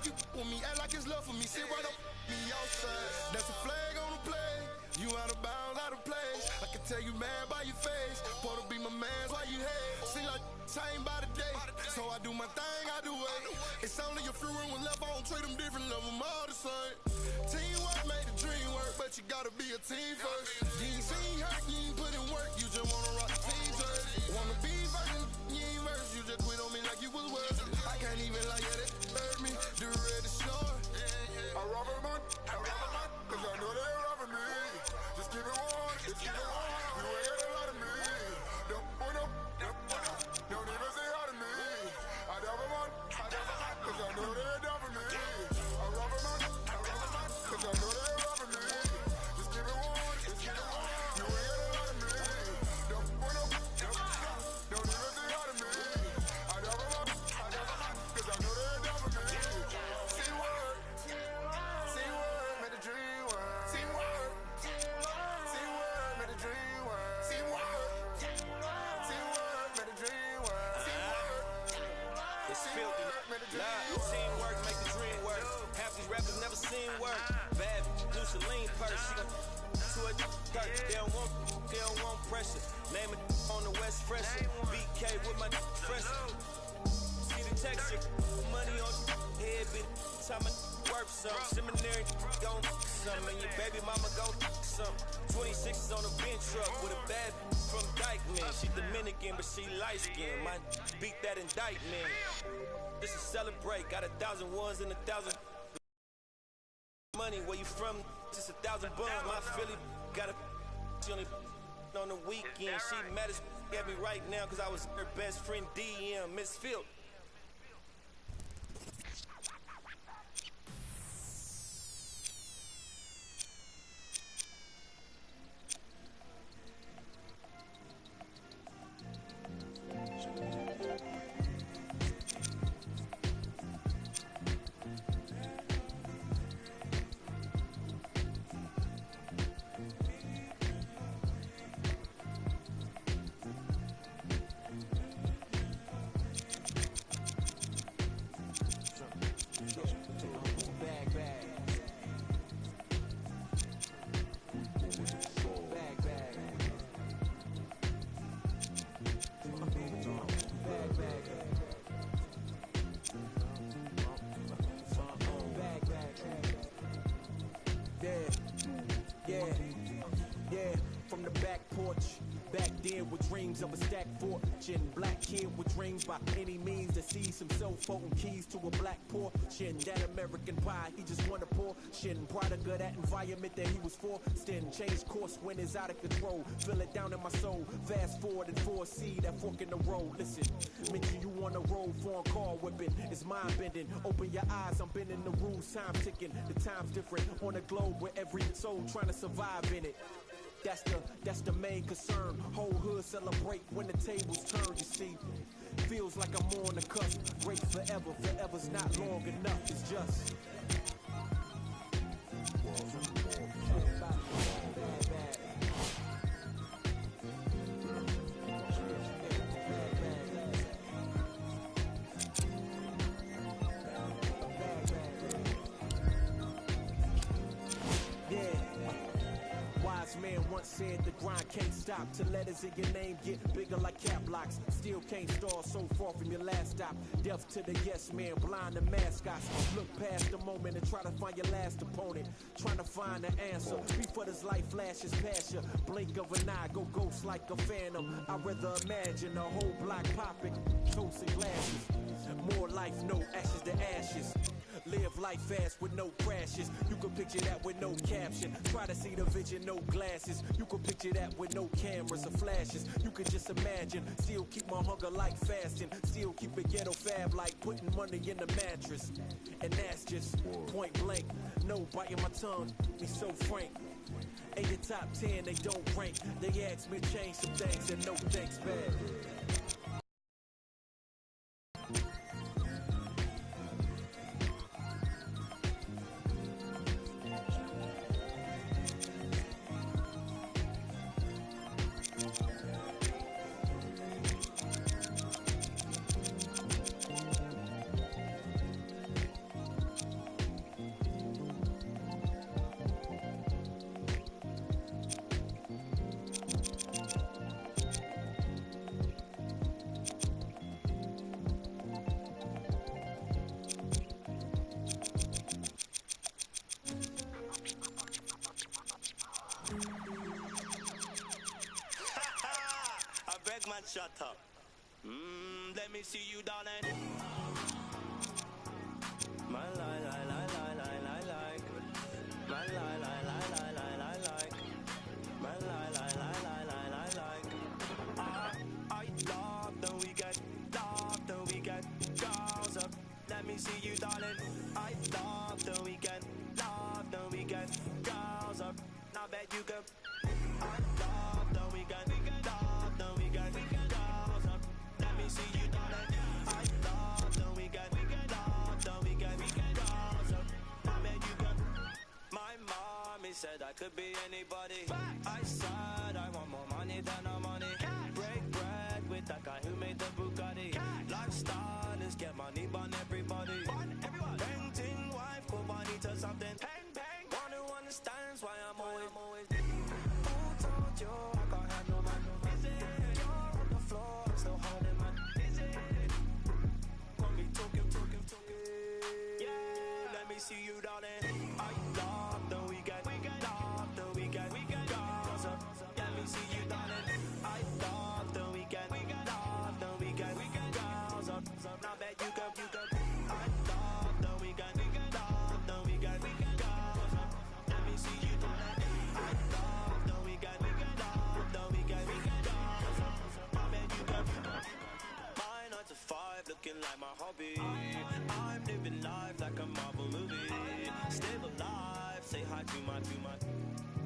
like you with me, act like it's love for me. Sit right up me outside. That's a flag on the play. You out of bounds, out of place. I can tell you mad by your face. Supposed to be my man, why you hate? Seem like same by the day. So I do my thing, I do it. It's only a few room left, I don't treat them different, love them all the same. Teamwork made the dream work, but you gotta be a team first. You ain't seen hurt, you ain't put in work, you just wanna rock the team jersey. Wanna be first, you ain't verse, you just quit on me like you was worth it. I can't even lie, yeah, that hurt me. The red is short. I rob a man, cause I know they robbing me. Just keep it warm, just keep it warm. You ain't got a lot of me. Don't put up, don't even say hi to me. I rob a man, cause I know they're down for me. I rob a man, cause I know they're robbing me. Just keep it warm, just keep it warm. You ain't got a lot of me. Don't put up, don't even say hi to me. I rob a man, cause I know they're down for me. See word, made the dream work. See word, made the dream work. See word, made the dream work. See word, it's filthy. Nah, teamwork make the dream work. Half these rappers never seen work. Bad blue Celine purse. She gon' to a dirt. They don't want pressure. Name it on the West Fresher. BK with my fresher. See the texture. Money on head, bitch. Time worth some. Seminary gon' some. And your baby mama gon' some. 26 is on a bench truck with a bad from Dykeman. She Dominican, but she light skinned. My beat that indictment. This is celebrate. Got 1,000 ones and 1,000 money. Where you from? Just 1,000 buns. My Philly got a she only on the weekend. She mad as at me right now because I was her best friend DM, Miss Field. From the back porch, back then with dreams of a stacked fortune. Black kid with dreams by any means to see some cell phone keys to a black portion. That American pie, he just wanna portion. Product of that environment that he was forced in. Changed course when it's out of control. Feel it down in my soul. Fast forward and foresee that fork in the road. Listen, mention you on the road, foreign car whipping. It's mind bending. Open your eyes, I'm bending the rules. Time ticking. The time's different on the globe where every soul trying to survive in it. That's the main concern. Whole hood celebrate when the tables turn, you see. Feels like I'm on the cusp. Great forever, forever's not long enough, it's just. Man once said the grind can't stop till letters in your name get bigger like cap locks. Still can't stall so far from your last stop. Deaf to the yes man, blind to mascots. Look past the moment and try to find your last opponent. Trying to find the answer before this life flashes past you. Blink of an eye, go ghost like a phantom. I'd rather imagine a whole block popping, toasting glasses. More life, no ashes to ashes. Live life fast with no crashes. You can picture that with no caption. Try to see the vision, no glasses. You can picture that with no cameras or flashes. You can just imagine. Still keep my hunger like fasting. Still keep it ghetto fab like putting money in the mattress. And that's just point blank. No biting my tongue, be so frank. In your top 10, they don't rank. They ask me to change some things and no thanks, bad. top. Let me see you, darling. My like. My like. I love the weekend. Girls up. Let me see you, darling. I love the weekend. Girls up. Now bet you can. I love the weekend. Girls up. Let me see you, darling. I love the weekend. Girls up. Now bet you can. My mommy said I could be anybody. I said I want more money than no money. Break bread with that guy who made the Bugatti. Lifestyle is get money, burn everybody. Painting wife, cool money to something. One who understands why I'm always. Who told you I can't handle man? You're on the floor, I'm still holding man. Gonna be talking. Yeah, let me see you, darling. I love the weekend. Girls up. Let me see you, darling. I love the weekend. Girls up. Now bet you go. I love the weekend. Girls up. Let me see you, darling. I love the weekend. Girls up. Now bet you go. My 9 to 5 looking like my hobby. I'm living life like a Marvel movie. Still alive, say hi to my.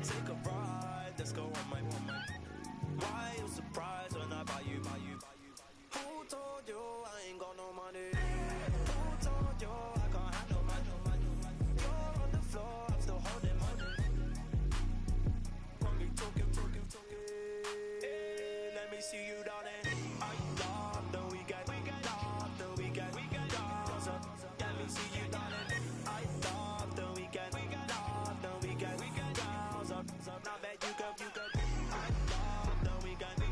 Take a ride, let's go on my. Why you surprised when I buy you? Who told you I ain't got no money? Who told you I can't handle money? You're on the floor, I'm still holding money. Gonna be talking. Hey, let me see you, darling. I love the weekend. Girls up. Let me see you, darling. I love the weekend. Girls up. Now bet you go. I love the weekend. Girls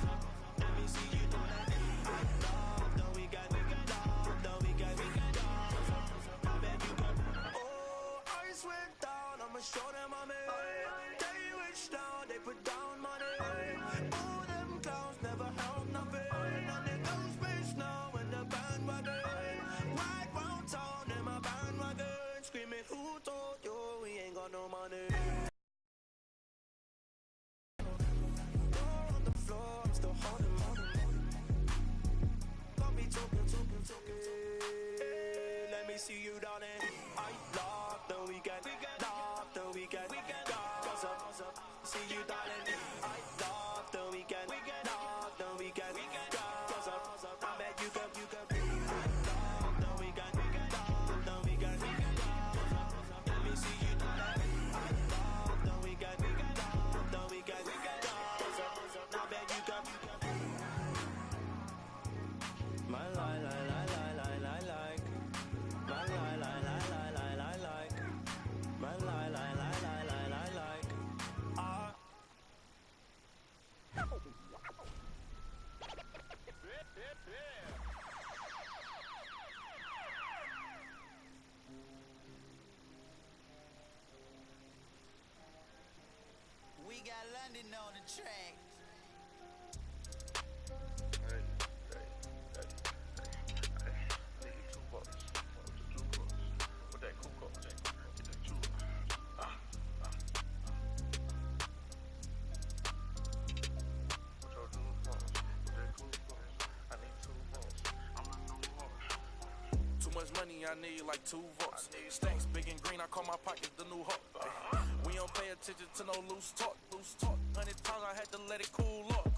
up. Let me see you, darling. I love the weekend. Girls up. Now bet you go. Oh, ice went down, I'ma show them I'm in. They rich now, they put down money. All them clowns never held nothing. And they go space now in the bandwagon. Right round town in my bandwagon. Screaming, who told you we ain't got no money? You're on the floor, I'm still holding money. Got me talking. Let me see you, darling. I love the weekend. Girls up. See you, darling. I love the weekend. Girls up. I bet you go. I love the weekend. Girls up. Let me see you, darling. I love the weekend. Girls up. Now bet you go. My like. We got London on the track. Money, I need like 2 votes. Stacks big and green, I call my pockets the new hawk. We don't pay attention to no loose talk. 100 times I had to let it cool up.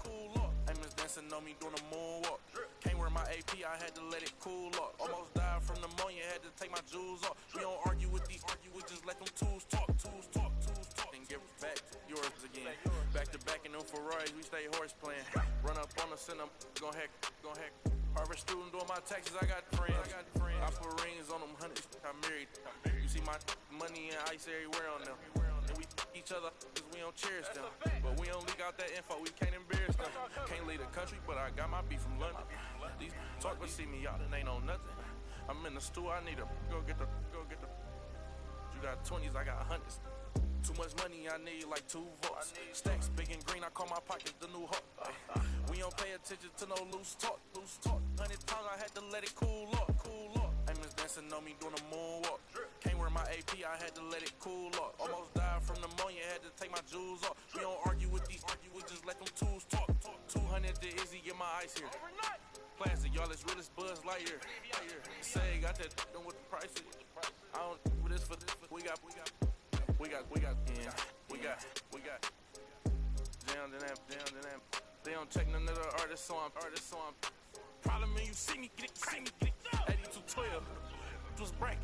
Amos dancing on me doing a moonwalk. Can't wear my AP, I had to let it cool up. Almost died from pneumonia, had to take my jewels off. We don't argue with these, we just let them tools talk. And give it back to yours again. Back to back in them Ferraris, we stay horse playing. Run up on us and I'm gon' hack. Harvard student doing my taxes, I got friends. I put rings on them hundreds, I married. You see my money and ice everywhere on them. And we each other cause we don't cherish them. But we don't leak out that info, we can't embarrass them. Can't leave the country, but I got my beef from London. These talk but see me, y'all ain't on nothing. I'm in the stew, I need to go get the. You got 20s, I got hundreds. Too much money, I need like 2 votes. Stacks big and green, I call my pockets the new hawk. We don't pay attention to no loose talk. 100 times I had to let it cool up. Amos dancing on me doing a moonwalk. Can't wear my AP, I had to let it cool up. Almost died from pneumonia, had to take my jewels off. We don't argue with these, we just let them tools talk. 200 to Izzy, get my ice here. Classic, y'all as real as Buzz Lightyear. Say, got that done with the price. I don't with this for this. We got. Down to that. They don't check none of the artists, so I'm. Problem when you see me get it. 8212 was bracket.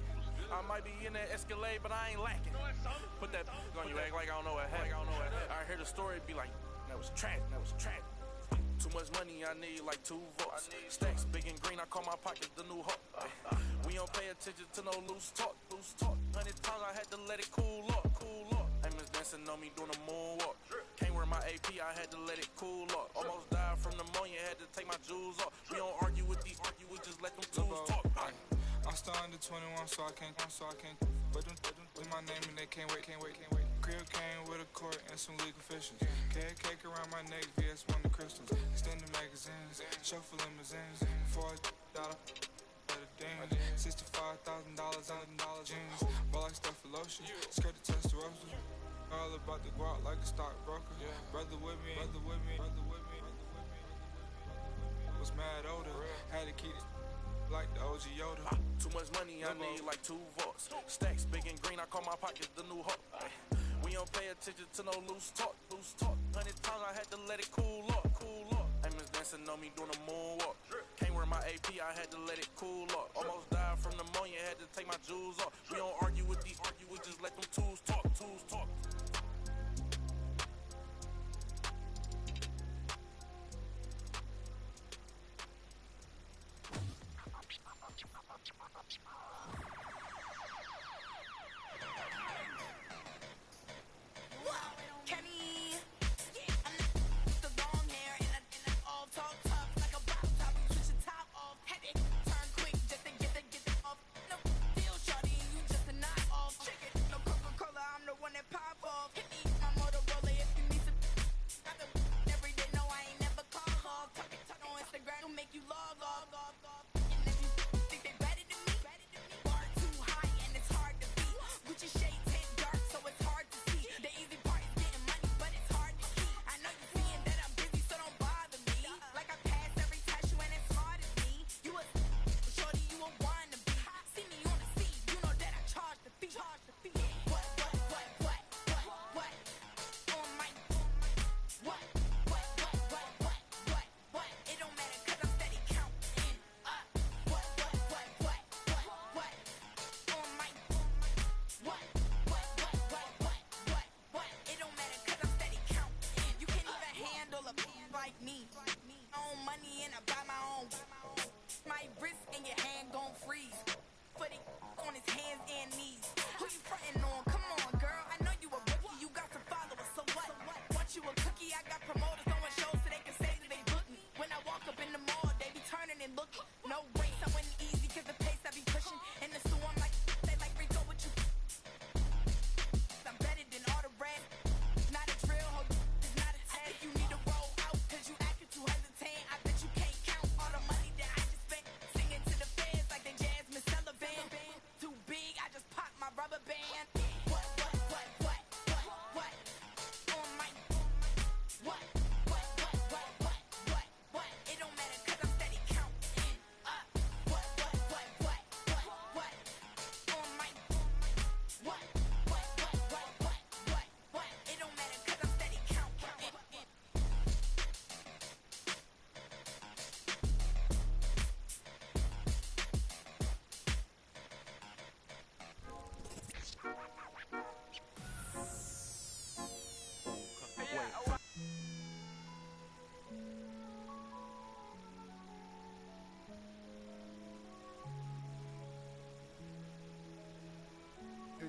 I might be in that Escalade, but I ain't lacking. Put that on you, act like I don't know what happened. I hear the story, be like, that was tragic. Too much money, I need like 2 votes. Stacks big and green, I call my pockets the new hawk. We don't pay attention to no loose talk. 100 times I had to let it cool up. Amos dancing on me doing a moonwalk. Can't wear my AP, I had to let it cool up. Almost died from pneumonia, had to take my jewels off. We don't argue with these, we just let them tools talk. I'm still under 21, so I can't. But them do my name and they can't wait. Crib came with a court and some legal officials. Carrot cake around my neck, VS one of the crystals. Extended magazines, shuffle limousines. $4 better ding. $65,000 on jeans. Ball like stuff for lotion. Skirt the Testarossa. All about the guap like a stockbroker. Brother with me. Was mad older. Had to keep it like the OG Yoda. Too much money, I need like 2 votes. Stacks big and green, I call my pockets the new hawk. We don't pay attention to no loose talk. 100 times I had to let it cool up. Amos dancing on me doing a moonwalk. Can't wear my AP, I had to let it cool up. Almost died from pneumonia, had to take my jewels off. We don't argue with these, we just let them tools talk.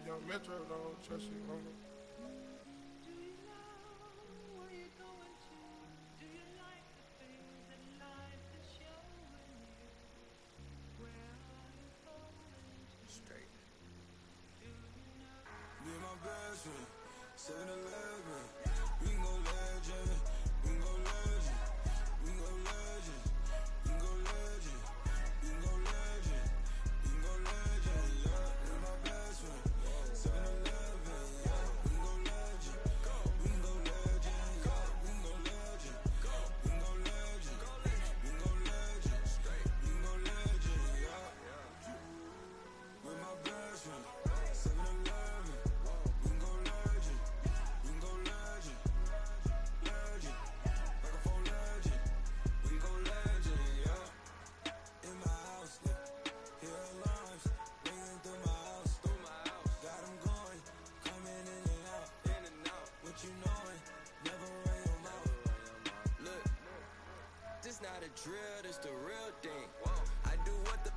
Young Metro don't trust you, homie. Straight. Me and my best friend, 7-Eleven, we can go legend, we can go legend, we can go legend, we can go legend, we can go legend, we can go legend, yeah, with my best friend. 7-Eleven, yeah, we can go legend, we can go legend, yeah, we can go legend, we can go legend, we can go legend, we can go legend, yeah, with my best friend. 7-Eleven, we can go legend, we can go legend, legend, like a full legend, we can go legend, yeah. In my house, yeah, hear alarms, ringing through my house, got them going, coming in and out, what you knowin', never run your mouth. Look, this not a drill, this the real thing. I do what the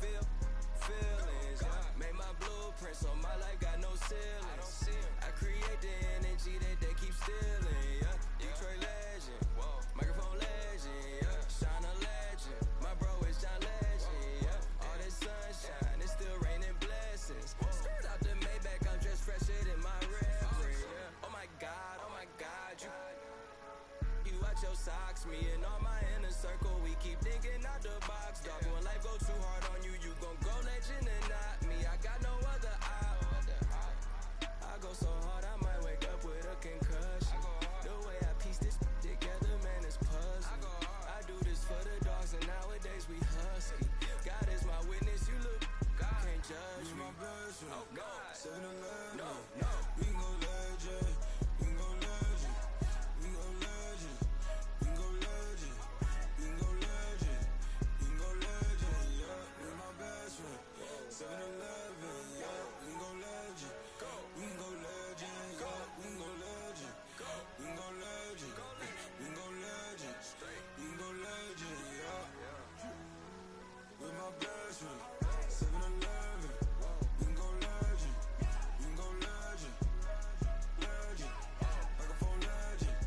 feelings, make my blueprint so my life got no ceilings. I create the energy that they keep stealing, yeah. Detroit legend, microphone legend, yeah. Shine a legend, my bro is John Legend, yeah. All this sunshine, it's still raining blessings. Skirt out the Maybach, I'm dressed fresher than my reverend, yeah. Oh my God, you watch your socks, me and all my inner circle, we keep thinking out the box, dog. When life go too hard on you, you gon' go legend and not me. I got no other eye. I go so hard, I might wake up with a concussion. The way I piece this together, man, it's puzzling. I do this for the dogs, and nowadays we husky. God is my witness, you look, can't judge me. My best friend. Oh God, 7-Eleven. No, we can go legend, we can go legend, we can go legend, we can go legend, we can go legend, we can go legend, yeah. With my best friend. 7-Eleven, yeah, we can go legend, we can go legend, yeah, we can go legend, we can go legend, we can go legend, we can go legend, yeah. With my best friend. 7-Eleven, we can go legend, we can go legend, legend, like a full legend,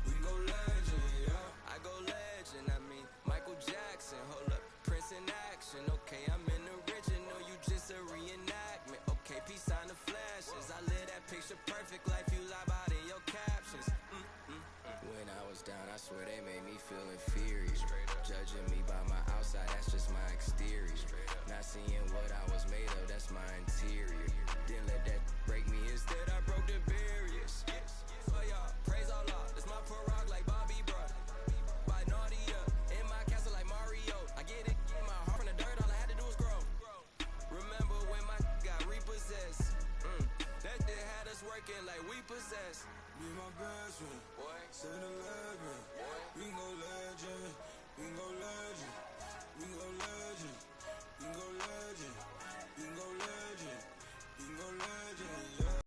we can go legend, yeah. I go legend, I mean Michael Jackson, hold up, Prince in action, okay, I'm in original, you just a reenactment, okay, peace sign the flashes, I live that picture perfect life, you lie about in your captions. When I was down, I swear they made me feel inferior, judging me by my outside, that's just my exterior, not seeing what I was made of, that's my interior, didn't let that break me, instead I broke the barriers. Oh y'all, praise Allah, that's my prorogue like Bobby Brown. By Nadia, in my castle like Mario. I get it in my heart from the dirt, all I had to do was grow. Remember when my got repossessed? That day had us working like we possessed. Be my best friend, 7-Eleven, we can go legend, we can go legend, we can go legend, we can go legend, we can go legend, we can go legend, yeah.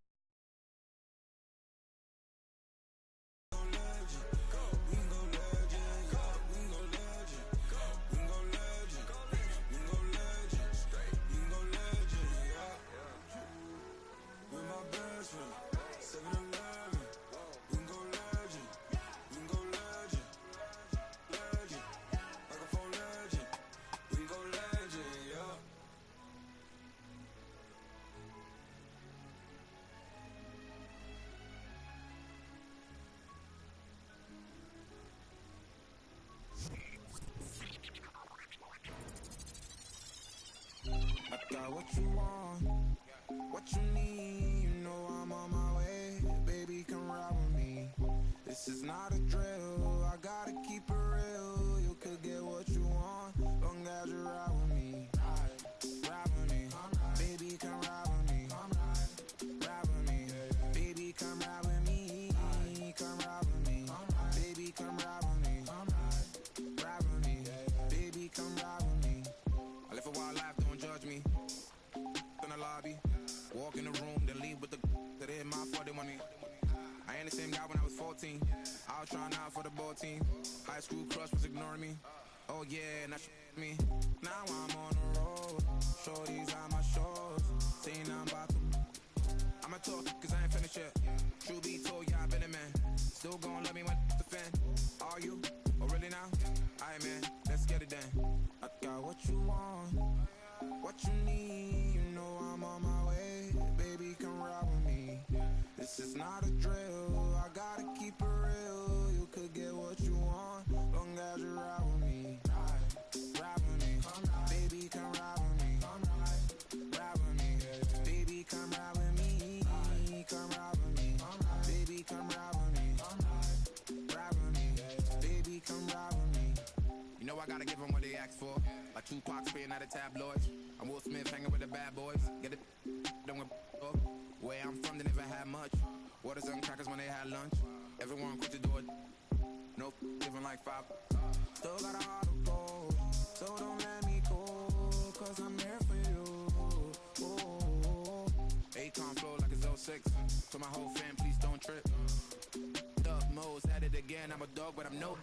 I got what you want, what you need, you know I'm on my way, baby come ride with me, this is not a drill, I gotta keep it real, you could get what you want, long as you ride with me, baby come ride with me, ride with me, baby come ride with me, come ride with me, baby come ride with me, ride with me, baby come ride with me, I live a wild life, don't judge me. In the lobby, walk in the room, then leave with the that hit my 40 money. I ain't the same guy when I was 14. I was trying out for the ball team. High school crush was ignoring me. Oh yeah, now me. Now I'm on the road. Shorties on my shows. Saying I'm about to. I'ma talk cause I ain't finished yet. True be told, yeah, I've been a man. Still gon' love me when the fan. Are you? Oh really now? Aight man, let's get it done. I got what you want, what you need, you know I'm on my way, baby come ride with me, this is not a gotta give them what they ask for. Like Tupac spitting out of tabloids. I'm Will Smith hanging with the bad boys. Get it done with where I'm from, they never had much. Waters and crackers when they had lunch. Everyone quick to do it. No giving like 5. Still got a heart of gold, so don't let me go, cause I'm here for you. Akon flow like it's 06. To my whole fam, please don't trip. Up Mo's at it again. I'm a dog, but I'm no.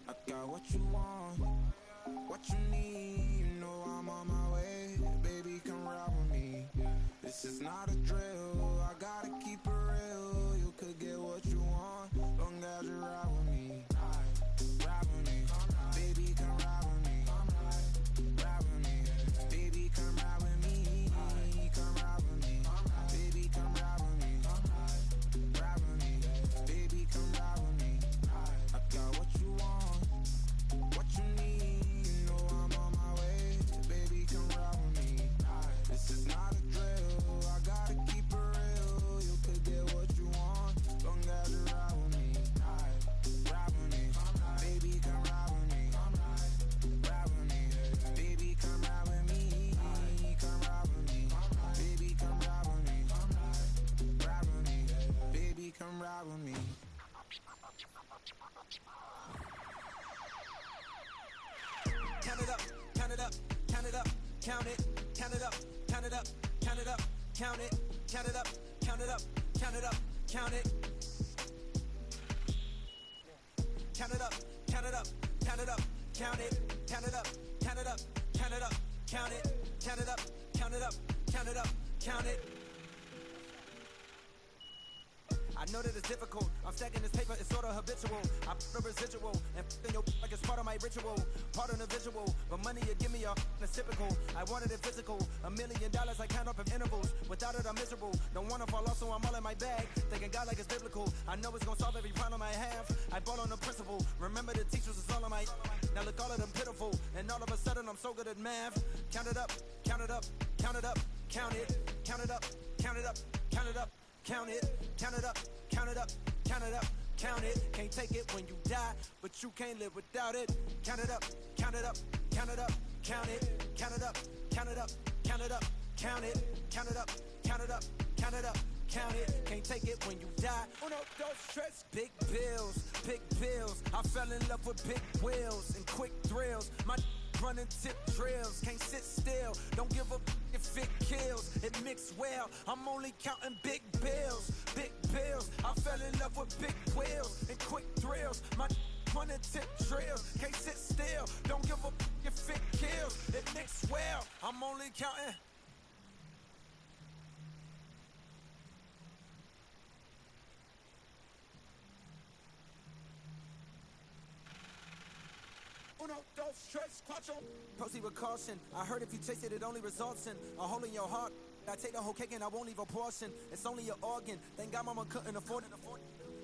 I got what you want, what you need. You know I'm on my way. Baby, come ride with me. This is not a drill. I gotta keep it real. You could get what you want, long as you ride with me. Ride with me. Baby, come ride with me. Ride with me. Baby, come ride with me. Come ride with me. Baby, come ride with me. Ride with me. Baby, come ride with me. I got what you want, what you need. You know I'm on my way. Baby, come ride with me. This is not a drill. I gotta keep it real. You could get what you want, long as you ride with me. Ride with me. Baby, come ride with me. Ride with me. Baby, come ride with me. Come ride with me. Baby, come ride with me. Ride with me. Baby, come ride with me. Count it up, count it up, count it up, count it, count it up, count it up, count it up, count it, count it up, count it up, count it up, count it. Count it up, count it up, count it up, count it, count it up, count it up, count it up, count it, count it up, count it up, count it up, count it. I know that it's difficult. I'm stacking this paper, it's sort of habitual. I put a residual and in your like it's part of my ritual, part of the visual. But money you give me it's typical. I wanted it physical. $1 million I count up in intervals. Without it I'm miserable. Don't wanna fall off, so I'm all in my bag. Thinking God like it's biblical. I know it's gonna solve every problem I have. I ball on the principle. Remember the teachers is all of my. Now look, all of them pitiful. And all of a sudden I'm so good at math. Count it up, count it up, count it up, count it, count it up, count it up, count it up. Count it, count it up, count it up, count it up, count it. Can't take it when you die, but you can't live without it. Count it up, count it up, count it up, count it, count it up, count it up, count it up, count it, count it up, count it up, count it up, count it. Can't take it when you die. Uno, dos, tres. Big bills. I fell in love with big wheels and quick thrills. My running tip drills, can't sit still. Don't give a if it kills. It mixed well. I'm only counting big bills. I fell in love with big wheels and quick thrills. My running tip drills, can't sit still. Don't give a if it kills. It mixed well. I'm only counting. Uno, dos, tres, cuatro. Proceed with caution. I heard if you taste it, it only results in a hole in your heart. I take the whole cake and I won't leave a portion. It's only an organ. Thank God mama couldn't afford it.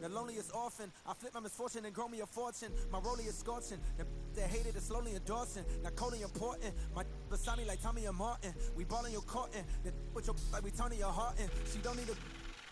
The loneliest orphan. I flip my misfortune and grow me a fortune. My rollie is scorching. The that hated is slowly endorsing. Now Cody important. My beside me like Tommy and Martin. We ballin' your courtin'. The with your like we Tony your heart in. She don't need a.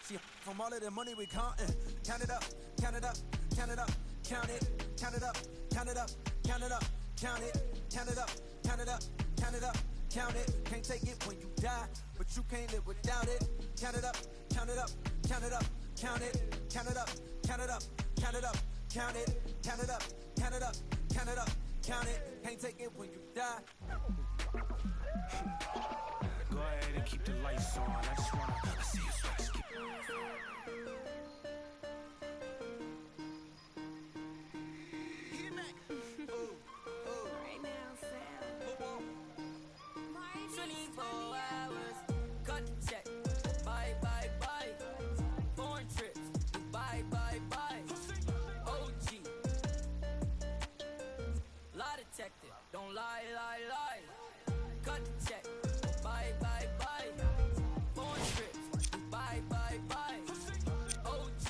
She from all of the money we countin'. Count it up, count it up, count it up, count it, count it up, count it up, count it up, count it, count it up, count it up, count it up, count it. Can't take it when you die, but you can't live without it. Count it up, count it up, count it up, count it, count it up, count it up, count it up, count it, count it up, count it up, count it up, count it. Can't take it when you die. Go ahead and keep the lights on. I just wanna see you sweat. Right now, Sam. 24 hours, cut the check. Bye. Foreign trips, bye. OG. Lie detected, don't lie. Cut the check. Bye. Foreign trips, bye. OG.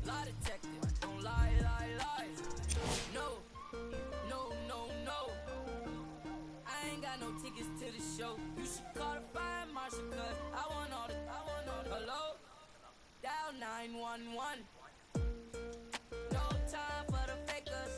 Lie detected, don't lie. No. I ain't got no tickets to the show. You should call the fire marshal, cause I want all the. Hello? Dial 911. No time for the fakers.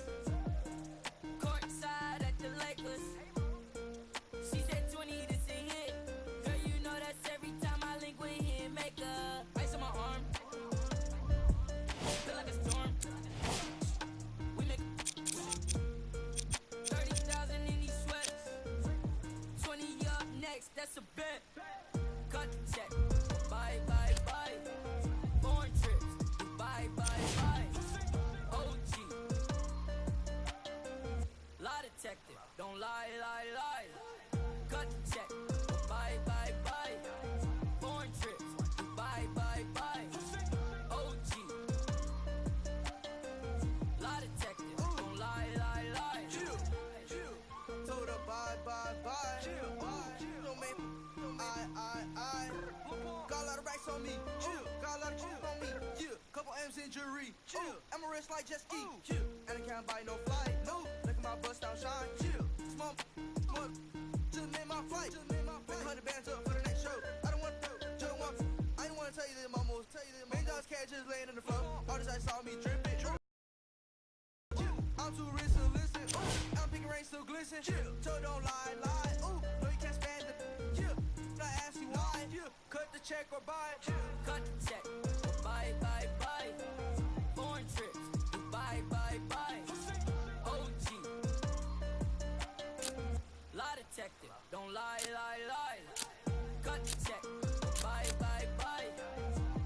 cut the check. Bye, bye, bye. Foreign trips. Bye, bye, bye. OG. Lie detector. Don't lie, lie, lie. Cut the check. Bye, bye, bye. Foreign trips. Bye, bye, bye. OG. Lie detector. Don't lie, lie, lie. Told her bye, bye, bye. Don't make I. Got a lot of racks on me. Got a lot of coke on me. Couple M's in jewelry. I'm a rich like just eat. And I can't buy no flight. No. Look at my bust down shine. Small. Just made my flight. Make 100 bands up for the next show. I don't want to. I don't want to tell you that, mamos. Main dogs can't just laying in the floor. All this I saw me dripping. I'm too rich to listen. I'm picking rain still glisten. So don't lie, lie. Ooh, no you can't stand it. I ask you why. Cut the check or buy. Cut the check. Bye, bye, bye. Foreign trips. Bye, bye, bye. OG. Lie detector. Don't lie, lie, lie. Cut the check. Bye, bye, bye.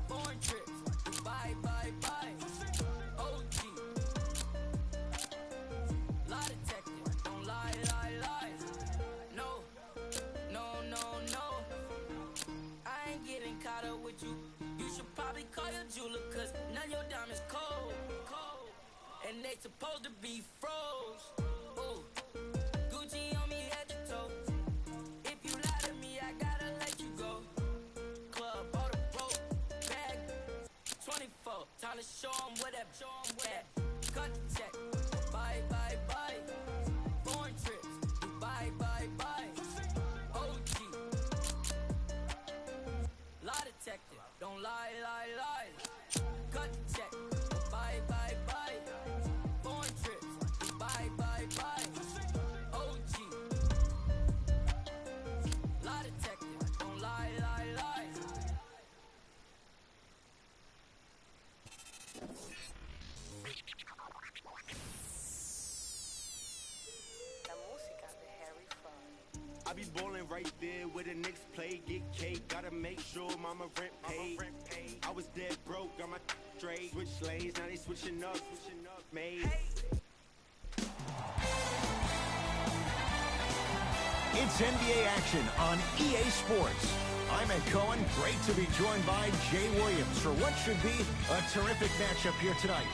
Foreign trips. Bye, bye, bye. OG. Lie detector. Don't lie, lie, lie. No. No, no, no. I ain't getting caught up with you. You should probably call your jeweler, cause now your diamond's cold. And they supposed to be froze. Ooh. Gucci on me head to toe. If you lie to me, I gotta let you go. Club, all the broke bag. 24, time to show 'em what that cut the check. Bye, bye, bye. Foreign trips. Bye, bye, bye. OG. Lie detector. Don't lie, lie, lie. Cut the check. Bye, bye, bye. Foreign trips. Bye, bye, bye. OG. Lie detector. Don't lie, lie, lie. I be ballin' right there where the Knicks play, get cake, gotta make sure mama rent paid. I was dead broke, got my straight, switch lanes, now they switching up, made. It's NBA action on EA Sports. I'm Ed Cohen, great to be joined by Jay Williams for what should be a terrific matchup here tonight.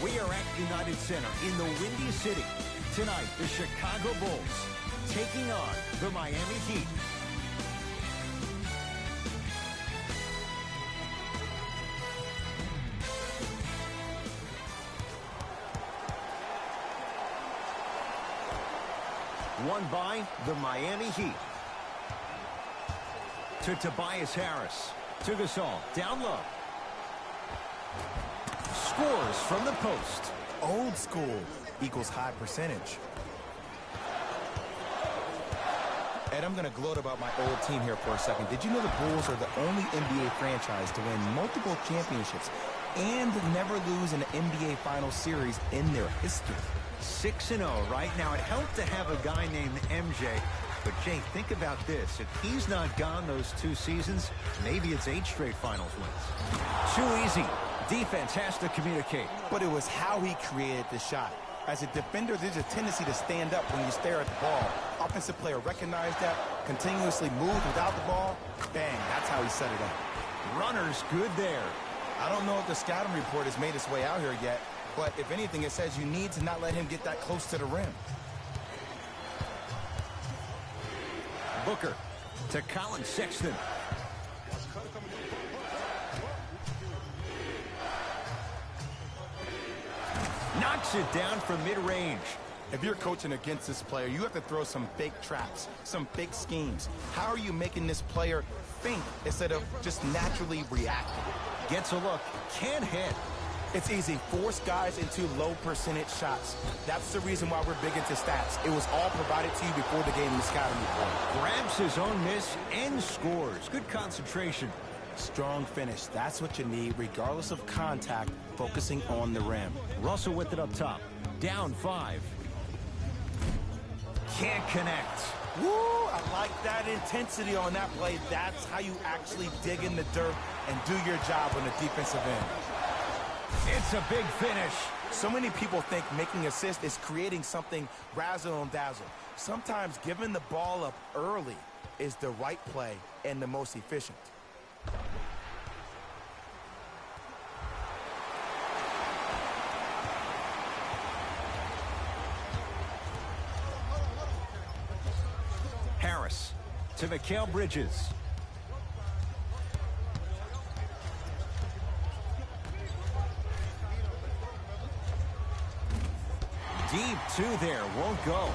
We are at United Center in the Windy City. Tonight, the Chicago Bulls taking on the Miami Heat. Won by the Miami Heat. To Tobias Harris. To Gasol. Down low. Scores from the post. Old school equals high percentage. Ed, I'm going to gloat about my old team here for a second. Did you know the Bulls are the only NBA franchise to win multiple championships and never lose an NBA Finals series in their history? 6-0 right now. It helped to have a guy named MJ. But, Jay, think about this. If he's not gone those 2 seasons, maybe it's 8 straight finals wins. Too easy. Defense has to communicate. But it was how he created the shot. As a defender, there's a tendency to stand up when you stare at the ball. Offensive player recognized that, continuously moved without the ball. Bang, that's how he set it up. Runners good there. I don't know if the scouting report has made its way out here yet, but if anything, it says you need to not let him get that close to the rim. Booker to Colin Sexton. Knocks it down from mid-range. If you're coaching against this player, you have to throw some big traps, some big schemes. How are you making this player think instead of just naturally reacting? Gets a look, can't hit. It's easy. Force guys into low percentage shots. That's the reason why we're big into stats. It was all provided to you before the game in the scouting report. Grabs his own miss and scores. Good concentration. Strong finish. That's what you need, regardless of contact, focusing on the rim. Russell with it up top. Down 5. Can't connect. Woo, I like that intensity on that play. That's how you actually dig in the dirt and do your job on the defensive end. It's a big finish. So many people think making assists is creating something razzle and dazzle. Sometimes giving the ball up early is the right play and the most efficient. Harris to Mikal Bridges. Deep two there, won't go.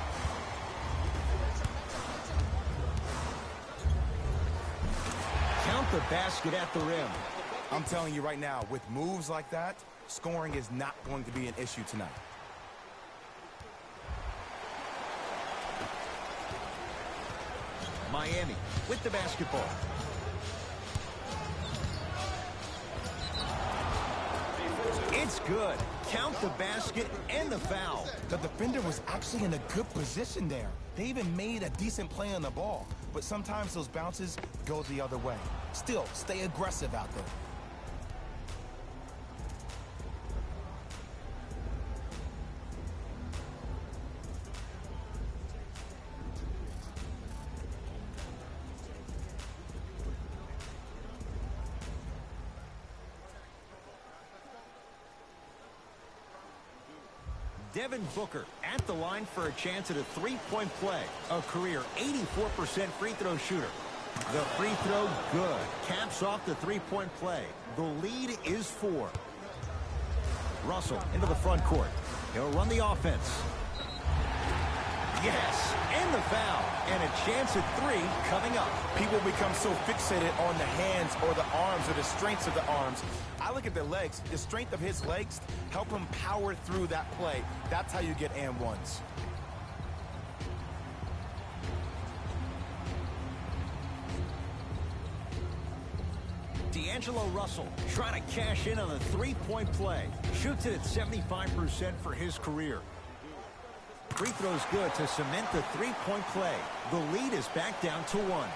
Count the basket at the rim. I'm telling you right now, with moves like that, scoring is not going to be an issue tonight. Miami with the basketball. It's good. Count the basket and the foul. The defender was actually in a good position there. They even made a decent play on the ball. But sometimes those bounces go the other way. Still, stay aggressive out there. Devin Booker at the line for a chance at a three-point play. A career 84% free throw shooter. The free throw, good. Caps off the three-point play. The lead is 4. Russell into the front court. He'll run the offense. Yes, and the foul. And a chance at 3 coming up. People become so fixated on the hands or the arms or the strengths of the arms. I look at the legs. The strength of his legs help him power through that play. That's how you get and ones. D'Angelo Russell trying to cash in on the three-point play. Shoots it at 75% for his career. Free throw's good to cement the three-point play. The lead is back down to 1.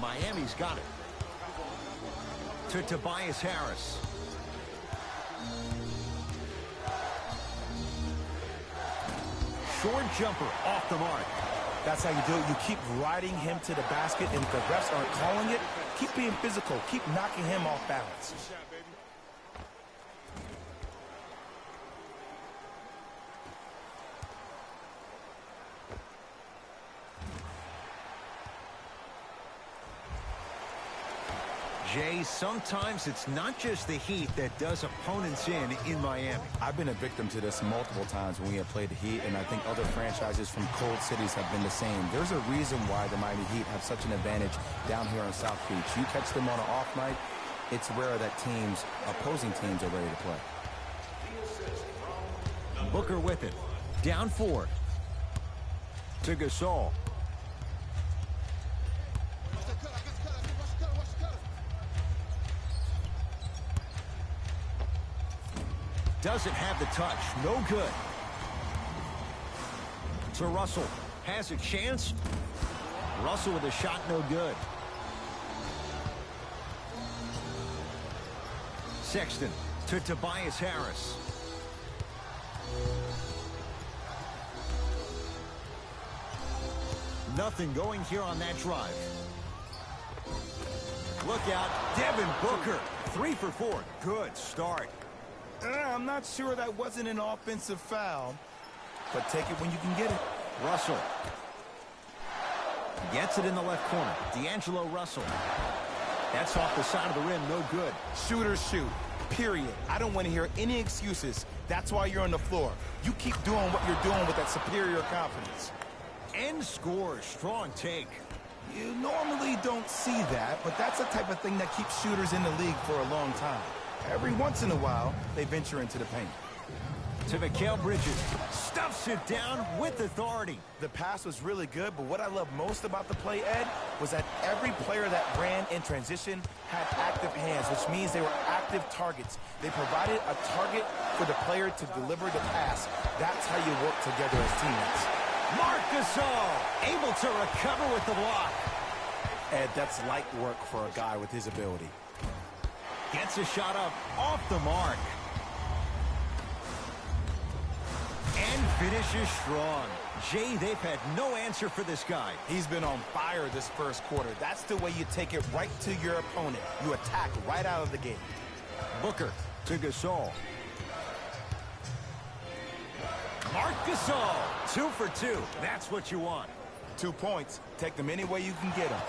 Miami's got it. To Tobias Harris. Short jumper off the mark. That's how you do it. You keep riding him to the basket, and if the refs aren't calling it, keep being physical. Keep knocking him off balance. Jay, sometimes it's not just the Heat that does opponents in Miami. I've been a victim to this multiple times when we have played the Heat, and I think other franchises from cold cities have been the same. There's a reason why the Miami Heat have such an advantage down here on South Beach. You catch them on an off night, it's rare that opposing teams are ready to play. Booker with it. Down 4. To Gasol. Doesn't have the touch. No good. To Russell. Has a chance. Russell with a shot. No good. Sexton to Tobias Harris. Nothing going here on that drive. Look out. Devin Booker. 3 for 4. Good start. I'm not sure that wasn't an offensive foul, but take it when you can get it. Russell gets it in the left corner. D'Angelo Russell. That's off the side of the rim. No good. Shooters shoot. Period. I don't want to hear any excuses. That's why you're on the floor. You keep doing what you're doing with that superior confidence. And scores. Strong take. You normally don't see that, but that's the type of thing that keeps shooters in the league for a long time. Every once in a while, they venture into the paint. To Mikal Bridges. Stuffs it down with authority. The pass was really good, but what I love most about the play, Ed, was that every player that ran in transition had active hands, which means they were active targets. They provided a target for the player to deliver the pass. That's how you work together as teammates. Marcus Gasol able to recover with the block. Ed, that's light work for a guy with his ability. Gets a shot up off the mark. And finishes strong. Jay, they've had no answer for this guy. He's been on fire this first quarter. That's the way you take it right to your opponent. You attack right out of the gate. Booker to Gasol. Marc Gasol, 2 for 2. That's what you want. 2 points. Take them any way you can get them.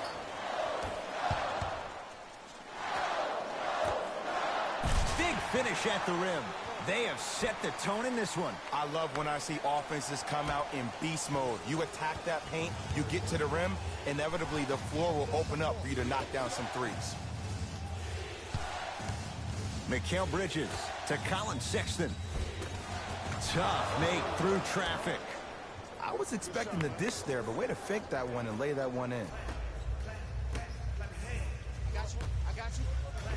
Big finish at the rim. They have set the tone in this one. I love when I see offenses come out in beast mode. You attack that paint, you get to the rim, inevitably the floor will open up for you to knock down some threes. Mikal Bridges to Colin Sexton. Tough make through traffic. I was expecting the dish there, but way to fake that one and lay that one in.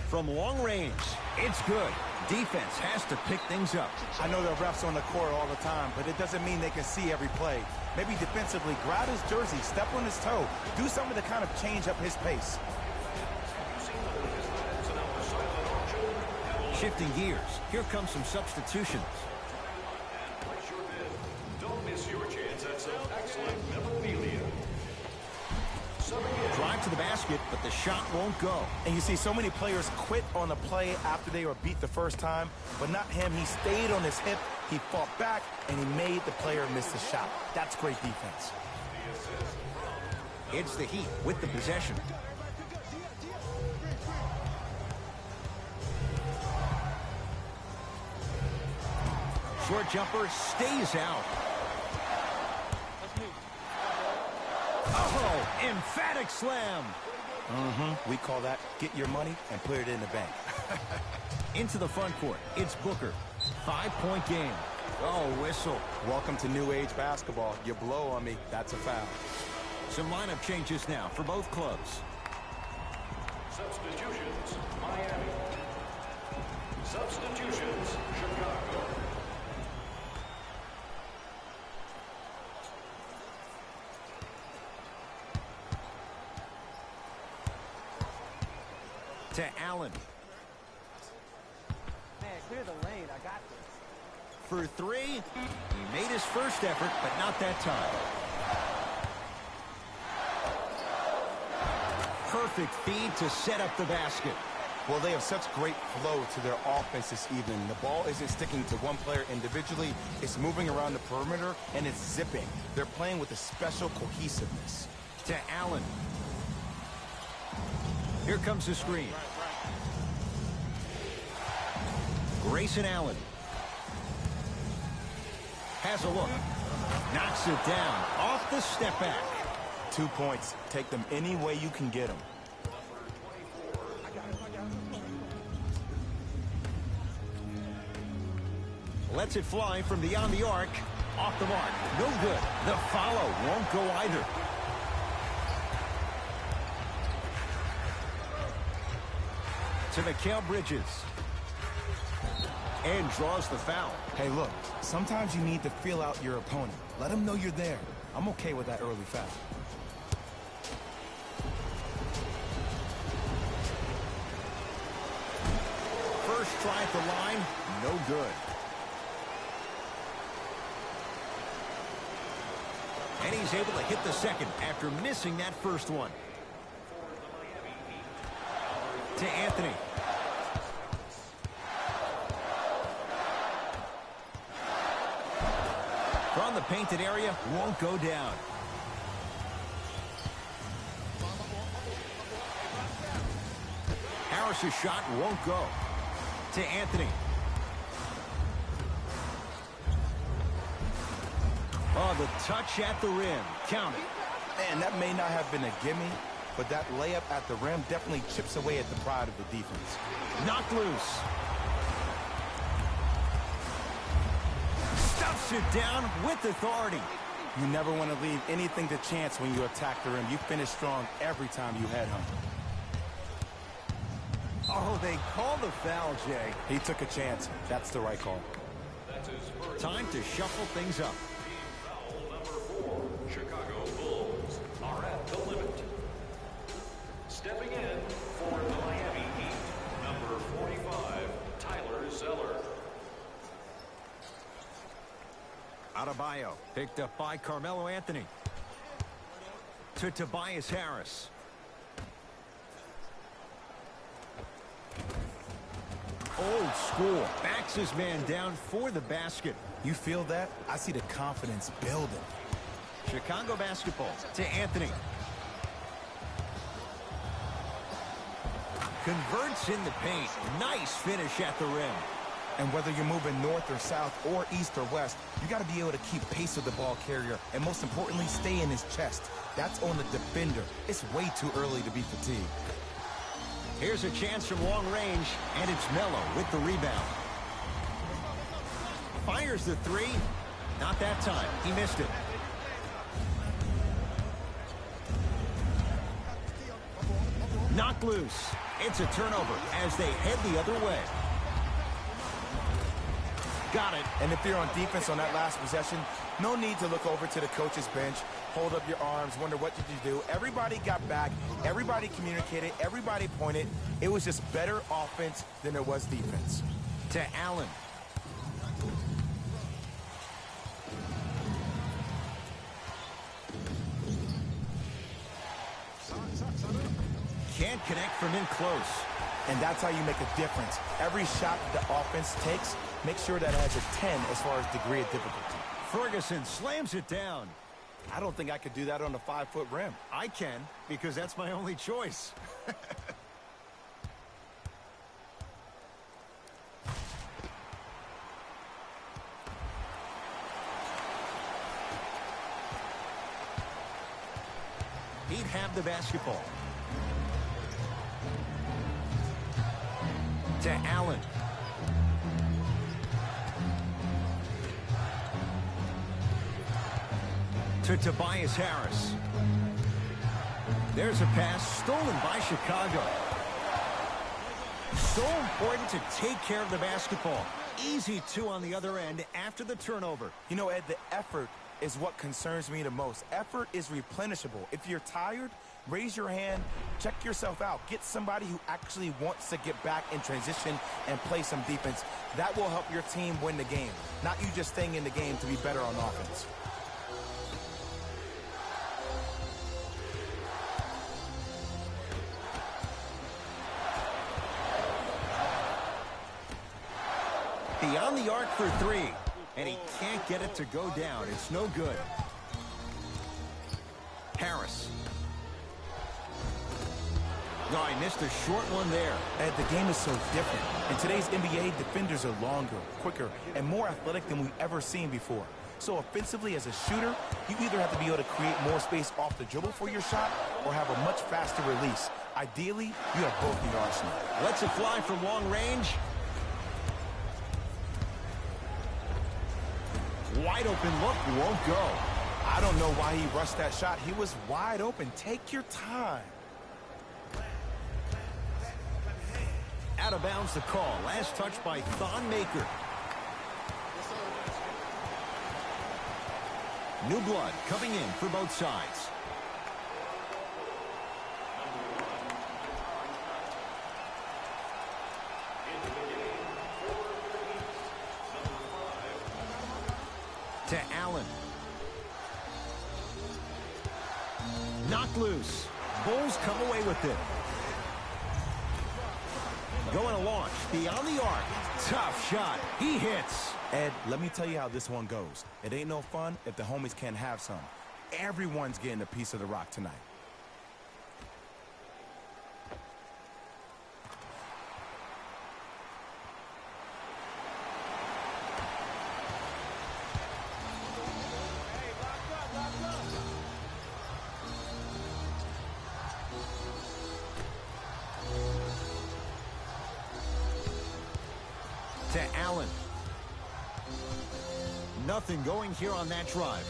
From long range, it's good. Defense has to pick things up. I know there are refs on the court all the time, but it doesn't mean they can see every play. Maybe defensively, grab his jersey, step on his toe, do something to kind of change up his pace. Shifting gears, here come some substitutions. Don't miss your chance at some excellent memorabilia. Drive to the basket, but the shot won't go. And you see so many players quit on a play after they were beat the first time, but not him. He stayed on his hip, he fought back, and he made the player miss the shot. That's great defense. It's the Heat with the possession. Short jumper stays out. Oh, emphatic slam. We call that get your money and put it in the bank. Into the front court, it's Booker. 5-point game. Oh, whistle. Welcome to new age basketball. You blow on me, that's a foul. Some lineup changes now for both clubs. Substitutions, Miami. Substitutions, Chicago. To Allen. Man, clear the lane. I got this. For 3, he made his first effort, but not that time. Perfect feed to set up the basket. Well, they have such great flow to their offense this evening. The ball isn't sticking to one player individually. It's moving around the perimeter, and it's zipping. They're playing with a special cohesiveness. To Allen. Here comes the screen. Grayson Allen. Has a look. Knocks it down. Off the step back. 2 points. Take them any way you can get them. Lets it fly from beyond the arc. Off the mark. No good. The follow won't go either. To Mikal Bridges. And draws the foul. Hey, look, sometimes you need to feel out your opponent. Let them know you're there. I'm okay with that early foul. First try at the line, no good. And he's able to hit the second after missing that first one. To Anthony. From the painted area, won't go down. Harris's shot won't go. To Anthony. Oh, the touch at the rim. Count it. Man, that may not have been a gimme, but that layup at the rim definitely chips away at the pride of the defense. Knocked loose. Stuffs it down with authority. You never want to leave anything to chance when you attack the rim. You finish strong every time you head home. Oh, they called the foul, Jay. He took a chance. That's the right call. Time to shuffle things up. Foul number 4, Chicago. Adebayo, picked up by Carmelo Anthony. To Tobias Harris. Old school. Backs his man down for the basket. You feel that? I see the confidence building. Chicago basketball to Anthony. Converts in the paint. Nice finish at the rim. And whether you're moving north or south or east or west, you got to be able to keep pace with the ball carrier and most importantly, stay in his chest. That's on the defender. It's way too early to be fatigued. Here's a chance from long range, and it's Melo with the rebound. Fires the three. Not that time. He missed it. Knocked loose. It's a turnover as they head the other way. Got it. And if you're on defense on that last possession, no need to look over to the coach's bench, hold up your arms, wonder what did you do. Everybody got back. Everybody communicated. Everybody pointed. It was just better offense than there was defense. To Allen. Can't connect from in close. And that's how you make a difference. Every shot the offense takes, make sure that it has a 10 as far as degree of difficulty. Ferguson slams it down. I don't think I could do that on a 5-foot rim. I can, because that's my only choice. He'd have the basketball. To Allen. To Tobias Harris. There's a pass stolen by Chicago. So important to take care of the basketball. Easy two on the other end after the turnover. You know, Ed, the effort is what concerns me the most. Effort is replenishable. If you're tired, raise your hand, check yourself out. Get somebody who actually wants to get back in transition and play some defense. That will help your team win the game, not you just staying in the game to be better on offense. Beyond the arc for three, and he can't get it to go down. It's no good. Harris. No, I missed a short one there. Ed, the game is so different. In today's NBA, defenders are longer, quicker, and more athletic than we've ever seen before. So offensively, as a shooter, you either have to be able to create more space off the dribble for your shot or have a much faster release. Ideally, you have both in your arsenal. Lets it fly from long range. Wide open look, won't go. I don't know why he rushed that shot. He was wide open. Take your time. Out of bounds the call. Last touch by Thon Maker. New blood coming in for both sides. To Allen. Knocked loose. Bulls come away with it. Going to launch beyond the arc. Tough shot. He hits. Ed, let me tell you how this one goes. It ain't no fun if the homies can't have some. Everyone's getting a piece of the rock tonight. To Allen. Nothing going here on that drive.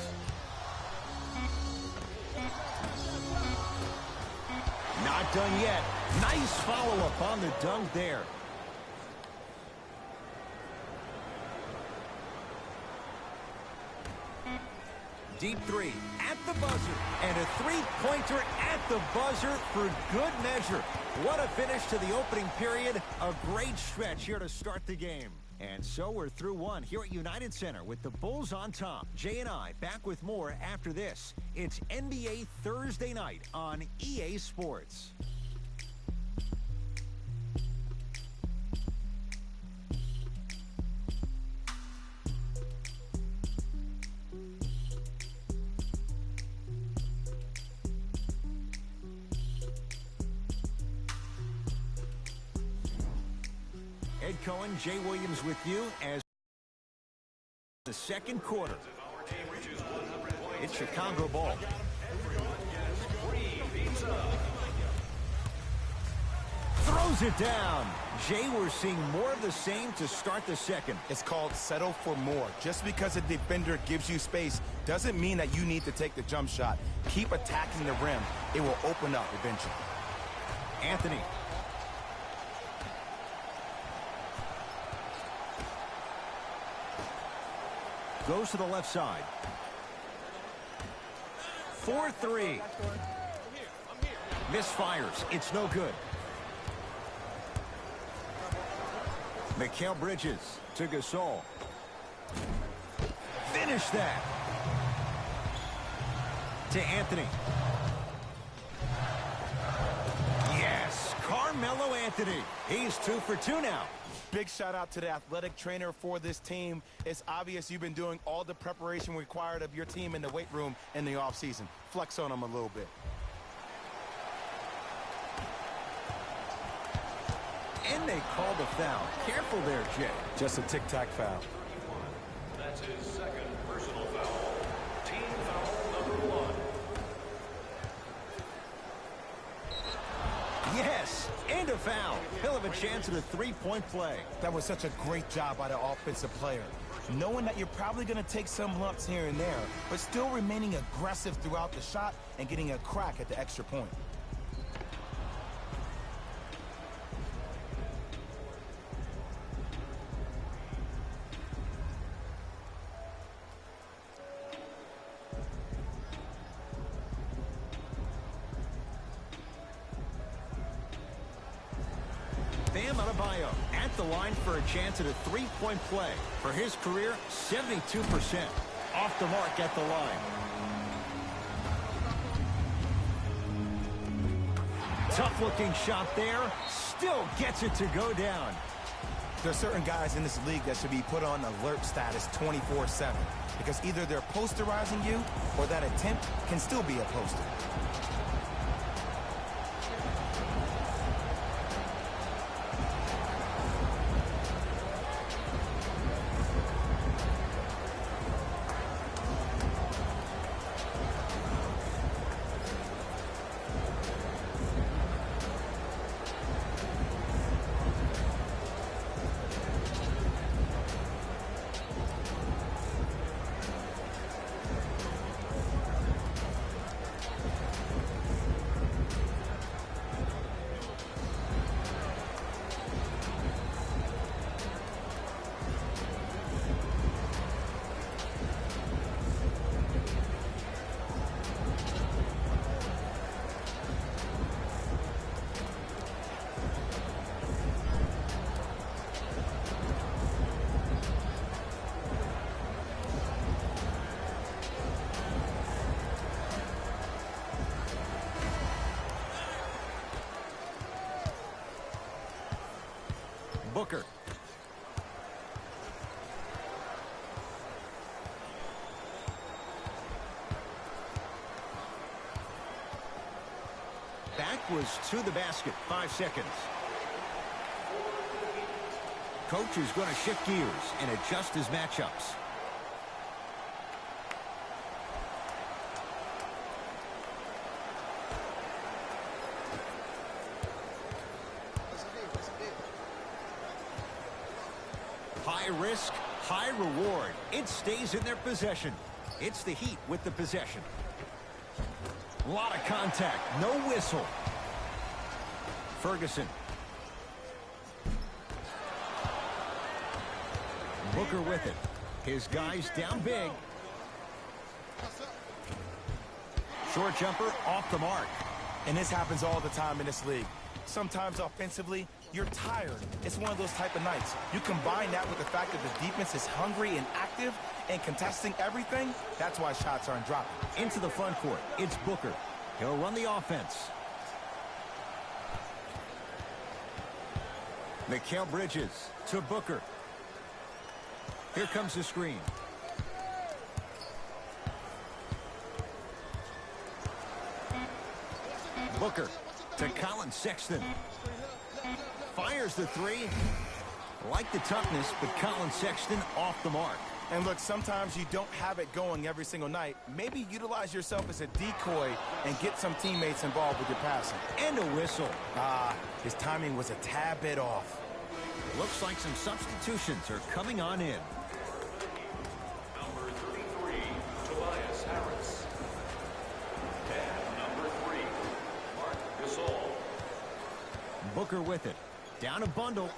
Not done yet. Nice follow-up on the dunk there. Deep three at the buzzer. And a three-pointer at the buzzer for good measure. What a finish to the opening period. A great stretch here to start the game. And so we're through one here at United Center with the Bulls on top. Jay and I back with more after this. It's NBA Thursday night on EA Sports. Ed Cohen, Jay Williams with you as the second quarter. It's Chicago ball. Throws it down. Jay, we're seeing more of the same to start the second. It's called settle for more. Just because a defender gives you space doesn't mean that you need to take the jump shot. Keep attacking the rim. It will open up eventually. Anthony. Goes to the left side. 4-3. Misfires. It's no good. Mikal Bridges to Gasol. Finish that. To Anthony. Yes, Carmelo Anthony. He's 2 for 2 now. Big shout out to the athletic trainer for this team. It's obvious you've been doing all the preparation required of your team in the weight room in the offseason. Flex on them a little bit. And they called a foul. Careful there, Jay. Just a tic-tac foul. That's his second personal foul. Team foul number 1. Yes, and a foul. He'll have a chance at a three-point play. That was such a great job by the offensive player. Knowing that you're probably going to take some lumps here and there, but still remaining aggressive throughout the shot and getting a crack at the extra point. Bam Adebayo at the line for a chance at a three-point play. For his career, 72%. Off the mark at the line. Tough-looking shot there. Still gets it to go down. There are certain guys in this league that should be put on alert status 24/7 because either they're posterizing you or that attempt can still be a poster. Booker. Back was to the basket. 5 seconds. Coach is going to shift gears and adjust his matchups. High risk, high reward. It stays in their possession. It's the Heat with the possession. A lot of contact, no whistle. Ferguson. Booker with it. His guys down big. Short jumper off the mark. And this happens all the time in this league. Sometimes offensively, You're tired. It's one of those type of nights. You combine that with the fact that the defense is hungry and active and contesting everything, that's why shots aren't dropping. Into the front court, it's Booker. He'll run the offense. Mikal Bridges to Booker. Here comes the screen. Booker to Colin Sexton. Fires the three. Like the toughness, but Colin Sexton off the mark. And look, sometimes you don't have it going every single night. Maybe utilize yourself as a decoy and get some teammates involved with your passing. And a whistle. His timing was a tad bit off. Looks like some substitutions are coming on in. Number 33, Tobias Harris. And number 3, Mark Gasol. Booker with it. Down a bundle.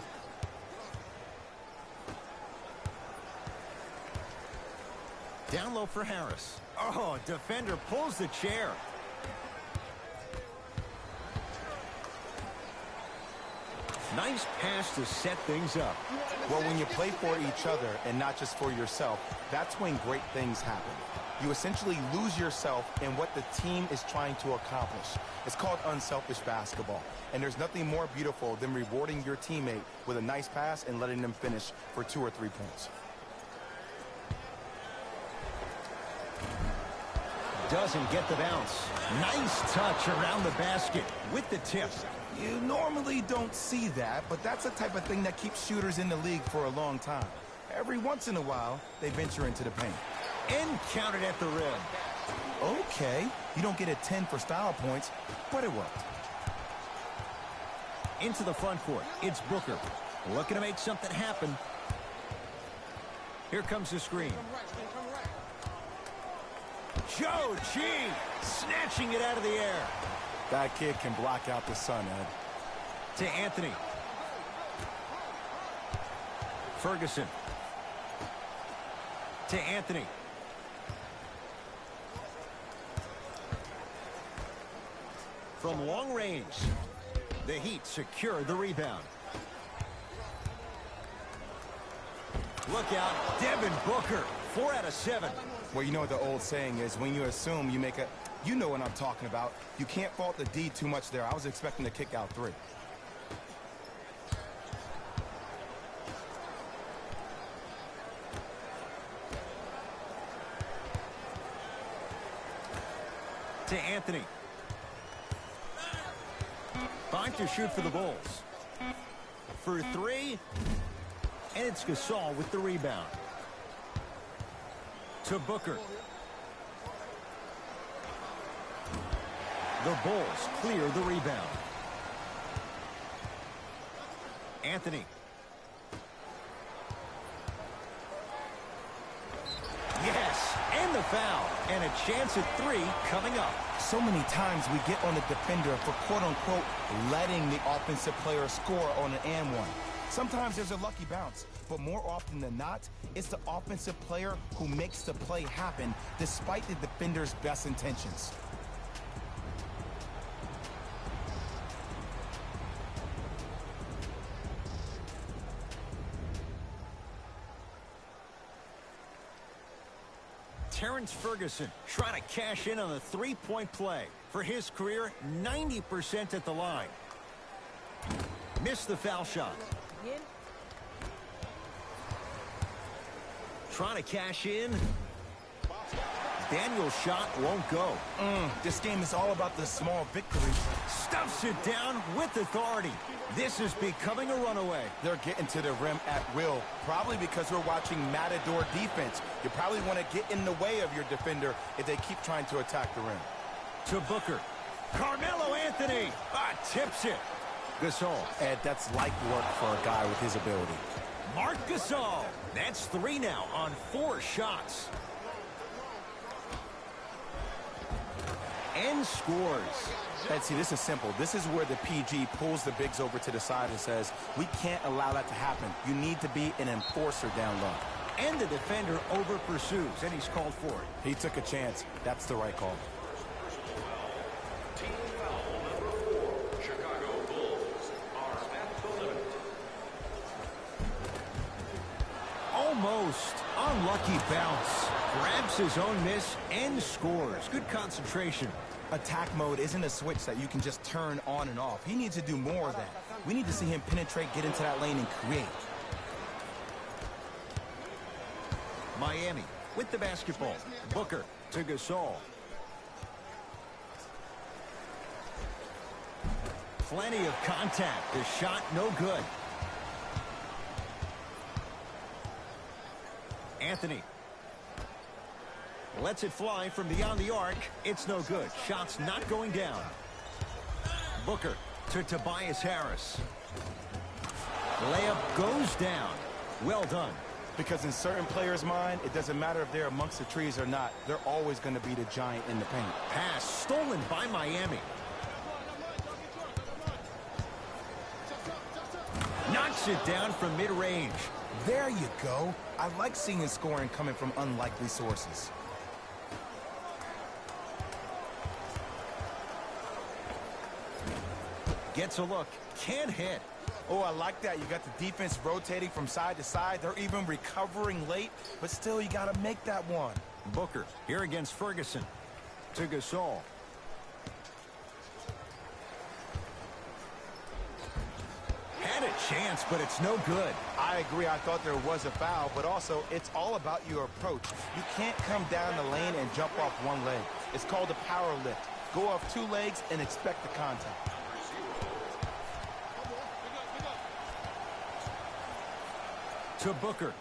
Down low for Harris. Oh, defender pulls the chair. Nice pass to set things up. Well, when you play for each other and not just for yourself, that's when great things happen. You essentially lose yourself in what the team is trying to accomplish. It's called unselfish basketball. And there's nothing more beautiful than rewarding your teammate with a nice pass and letting them finish for 2 or 3 points. Doesn't get the bounce. Nice touch around the basket with the tip. You normally don't see that, but that's the type of thing that keeps shooters in the league for a long time. Every once in a while, they venture into the paint. And counted at the rim. Okay, you don't get a 10 for style points, but it worked. Into the front court, it's Booker. Looking to make something happen. Here comes the screen. Joe G snatching it out of the air. That kid can block out the sun, Ed. To Anthony. Ferguson. To Anthony. From long range, the Heat secure the rebound. Look out, Devin Booker, 4 out of 7. Well, you know what the old saying is, when you assume you make a... You know what I'm talking about. You can't fault the D too much there. I was expecting to kick out 3. To Anthony. 5 to shoot for the Bulls. For 3, and it's Gasol with the rebound. To Booker. The Bulls clear the rebound. Anthony. Yes, and the foul. And a chance at 3 coming up. So many times we get on the defender for quote-unquote letting the offensive player score on an and one. Sometimes there's a lucky bounce, but more often than not, it's the offensive player who makes the play happen despite the defender's best intentions. Terrence Ferguson trying to cash in on the three-point play. For his career, 90% at the line. Missed the foul shot. Trying to cash in. Daniel's shot won't go. This game is all about the small victories. Stuffs it down with authority. This is becoming a runaway. They're getting to the rim at will, probably because we're watching Matador defense. You probably want to get in the way of your defender if they keep trying to attack the rim. To Booker. Carmelo Anthony. Tips it. Gasol. Ed, that's light work for a guy with his ability. Mark Gasol. That's 3 now on 4 shots. And scores. And see, this is simple. This is where the PG pulls the bigs over to the side and says, we can't allow that to happen. You need to be an enforcer down low. And the defender over pursues, and he's called for it. He took a chance. That's the right call. Team foul number 4. Chicago Bulls are at the limit. Almost. Unlucky bounce. Grabs his own miss and scores. Good concentration. Attack mode isn't a switch that you can just turn on and off. He needs to do more of that. We need to see him penetrate, get into that lane, and create. Miami with the basketball. Booker to Gasol. Plenty of contact. The shot no good. Anthony lets it fly from beyond the arc. It's no good. Shot's not going down. Booker to Tobias Harris. Layup goes down. Well done. Because in certain players' mind, it doesn't matter if they're amongst the trees or not. They're always going to be the giant in the paint. Pass stolen by Miami. Knocks it down from mid-range. There you go. I like seeing scoring coming from unlikely sources. Gets a look. Can't hit. Oh, I like that. You got the defense rotating from side to side. They're even recovering late, but still you got to make that one. Booker here against Ferguson. To Gasol. Had a chance, but it's no good. I agree. I thought there was a foul, but also it's all about your approach. You can't come down the lane and jump off one leg. It's called a power lift. Go off two legs and expect the contact. To Booker.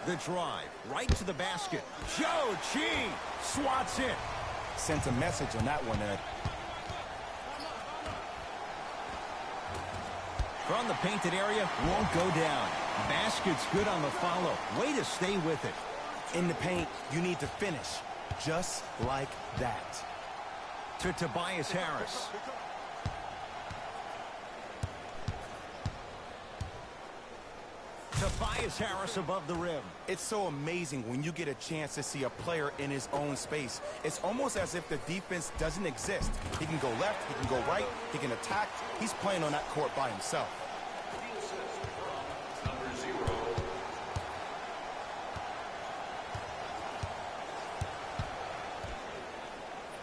The drive, right to the basket. Joe Chi swats it. Sent a message on that one, Ed. From the painted area, won't go down. Basket's good on the follow. Way to stay with it. In the paint, you need to finish. Just like that. To Tobias Harris. Tobias Harris above the rim. It's so amazing when you get a chance to see a player in his own space. It's almost as if the defense doesn't exist. He can go left, he can go right, he can attack. He's playing on that court by himself.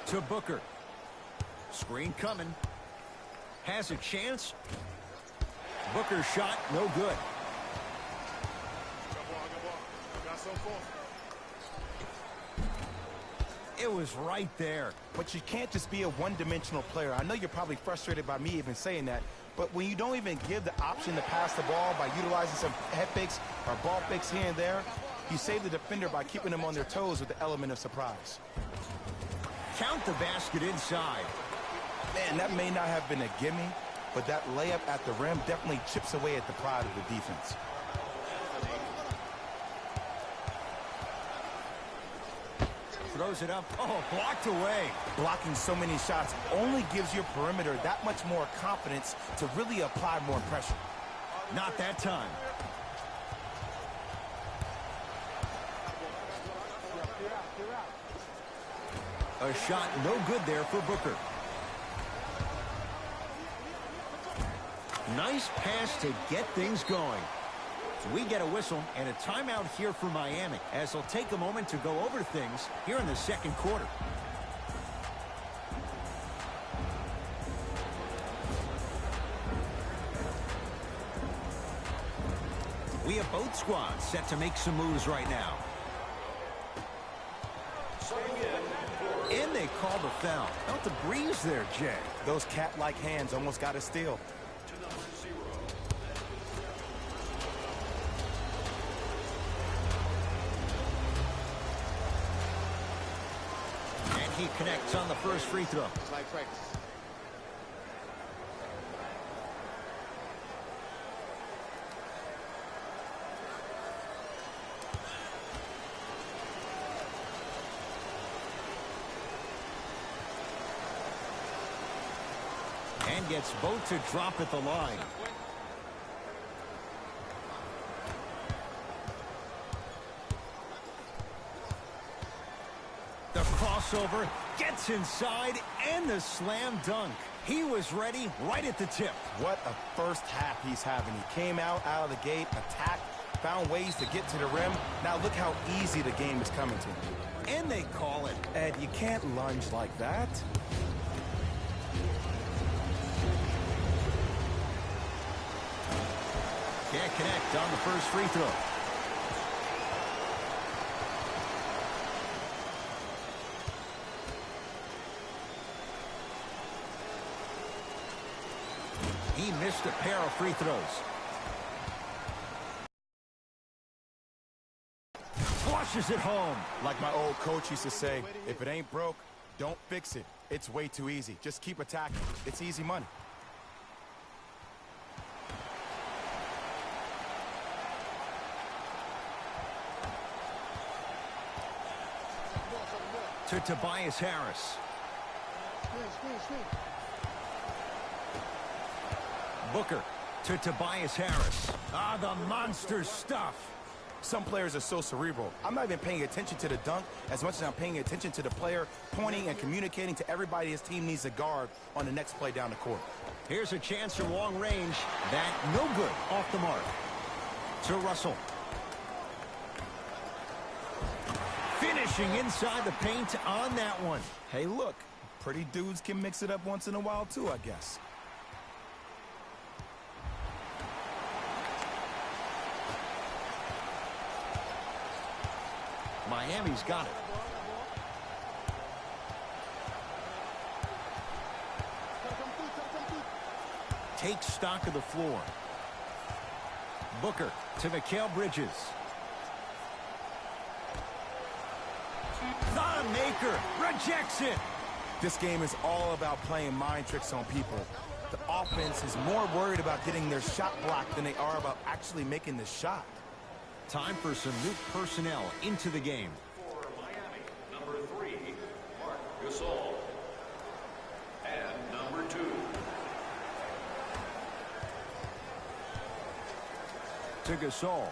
To Booker. Screen coming. Has a chance. Booker's shot, no good. It was right there. But you can't just be a one-dimensional player. I know you're probably frustrated by me even saying that, but when you don't even give the option to pass the ball by utilizing some head fakes or ball fakes here and there, you save the defender by keeping them on their toes with the element of surprise. Count the basket inside. Man, that may not have been a gimme, but that layup at the rim definitely chips away at the pride of the defense. Throws it up. Oh, blocked away. Blocking so many shots only gives your perimeter that much more confidence to really apply more pressure. Not that time. A shot no good there for Booker. Nice pass to get things going. So we get a whistle and a timeout here for Miami as they'll take a moment to go over things here in the second quarter. We have both squads set to make some moves right now. And they call the foul. Felt the breeze there, Jay. Those cat-like hands almost got a steal. And he connects on the first free throw. It's like practice. And gets both to drop at the line. The crossover, gets inside, and the slam dunk. He was ready right at the tip. What a first half he's having. He came out of the gate, attacked, found ways to get to the rim. Now look how easy the game is coming to him. And they call it. Ed, you can't lunge like that. Can't connect on the first free throw. He missed a pair of free throws. Flushes it home. Like my old coach used to say, if it ain't broke, don't fix it. It's way too easy. Just keep attacking. It's easy money. To Tobias Harris. Booker to Tobias Harris. Ah, the monster stuff. Some players are so cerebral. I'm not even paying attention to the dunk as much as I'm paying attention to the player pointing and communicating to everybody his team needs to guard on the next play down the court. Here's a chance from long range. That no good. Off the mark. To Russell. Finishing inside the paint on that one. Hey, look. Pretty dudes can mix it up once in a while, too, I guess. Miami's got it. Takes stock of the floor. Booker to Mikal Bridges. The maker rejects it. This game is all about playing mind tricks on people. The offense is more worried about getting their shot blocked than they are about actually making the shot. Time for some new personnel into the game. For Miami, number 3, Mark Gasol. And number 2. To Gasol.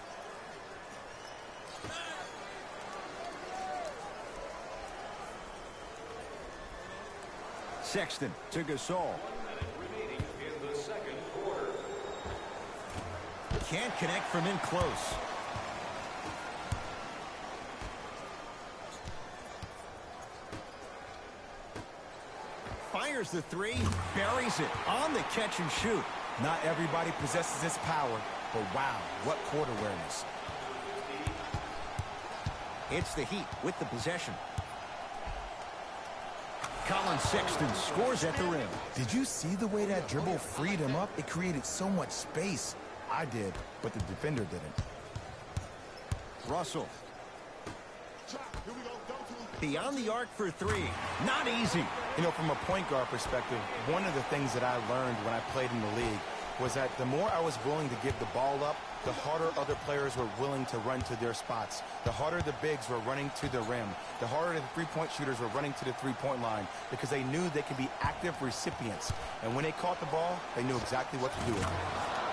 Sexton to Gasol. Remaining in the second quarter. Can't connect from in close. Fires the three, buries it on the catch and shoot. Not everybody possesses this power, but wow, what court awareness. It's the Heat with the possession. Colin Sexton scores at the rim. Did you see the way that dribble freed him up? It created so much space. I did, but the defender didn't. Russell. Beyond the arc for three. Not easy. You know, from a point guard perspective, one of the things that I learned when I played in the league was that the more I was willing to give the ball up, the harder other players were willing to run to their spots. The harder the bigs were running to the rim. The harder the three-point shooters were running to the three-point line because they knew they could be active recipients. And when they caught the ball, they knew exactly what to do with it.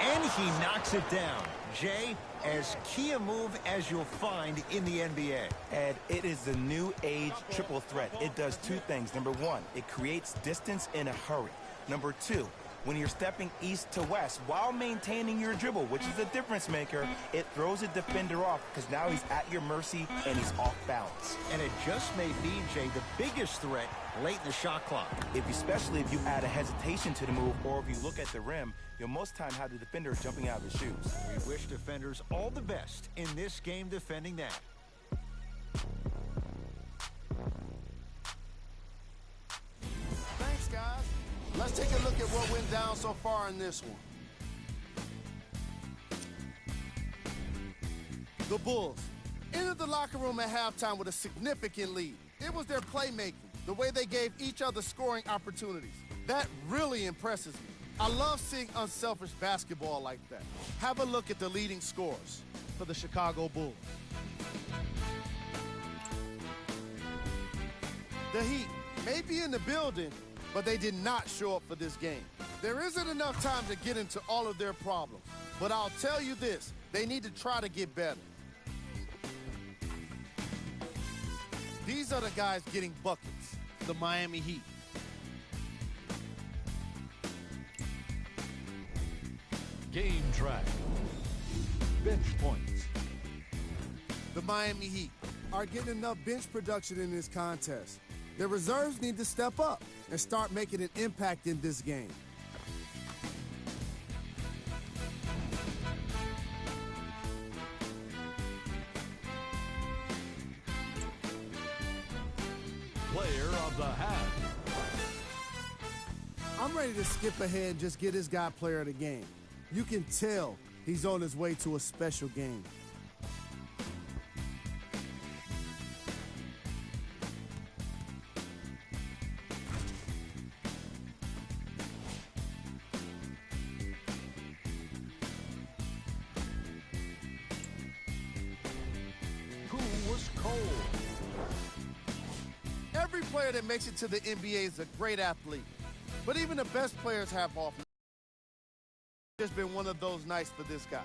And he knocks it down. Jay, as key a move as you'll find in the NBA. Ed, it is the new age triple threat. It does two things. Number one, it creates distance in a hurry. Number two, when you're stepping east to west while maintaining your dribble, which is a difference maker, it throws a defender off because now he's at your mercy and he's off balance. And it just may be, Jay, the biggest threat late in the shot clock. Especially if you add a hesitation to the move or if you look at the rim, you'll most time have the defender jumping out of his shoes. We wish defenders all the best in this game defending that. Thanks, guys. Let's take a look at what went down so far in this one. The Bulls entered the locker room at halftime with a significant lead. It was their playmaking, the way they gave each other scoring opportunities. That really impresses me. I love seeing unselfish basketball like that. Have a look at the leading scorers for the Chicago Bulls. The Heat may be in the building, but they did not show up for this game. There isn't enough time to get into all of their problems, but I'll tell you this, they need to try to get better. These are the guys getting buckets, the Miami Heat. Game track. Bench points. The Miami Heat are getting enough bench production in this contest. Their reserves need to step up and start making an impact in this game. Player of the half. I'm ready to skip ahead and just get this guy player of the game. You can tell he's on his way to a special game. Who was cold? Every player that makes it to the NBA is a great athlete. But even the best players have off. It's just been one of those nights for this guy.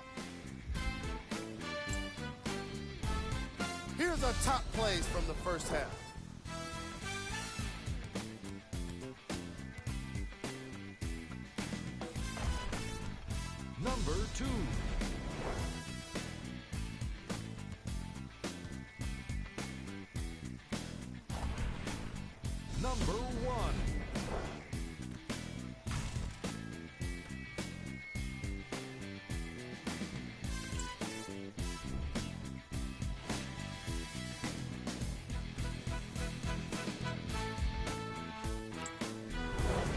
Here's our top plays from the first half. Number 2. Number 1.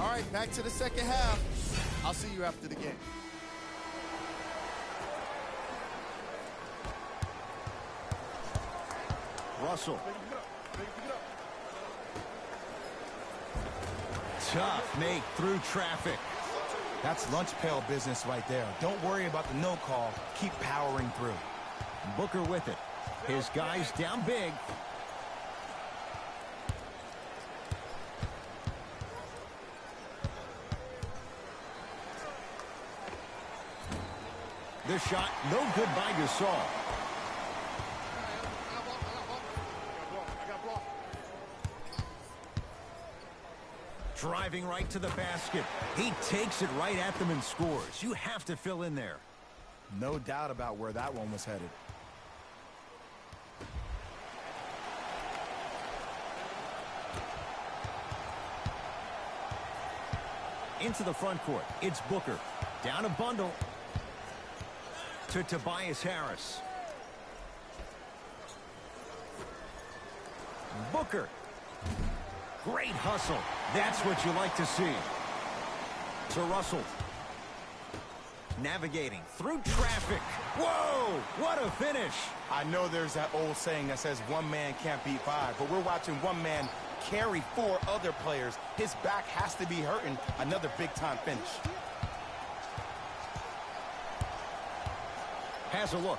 All right, back to the second half. I'll see you after the game. Russell. Tough make through traffic. That's lunch pail business right there. Don't worry about the no call. Keep powering through. Booker with it. His guys down big. The shot, no good by Gasol. Driving right to the basket. He takes it right at them and scores. You have to fill in there. No doubt about where that one was headed. Into the front court. It's Booker. Down a bundle. To Tobias Harris. Booker. Great hustle. That's what you like to see. To Russell. Navigating through traffic. Whoa, what a finish. I know there's that old saying that says one man can't beat five, but we're watching one man carry 4 other players. His back has to be hurting. Another big-time finish. Has a look.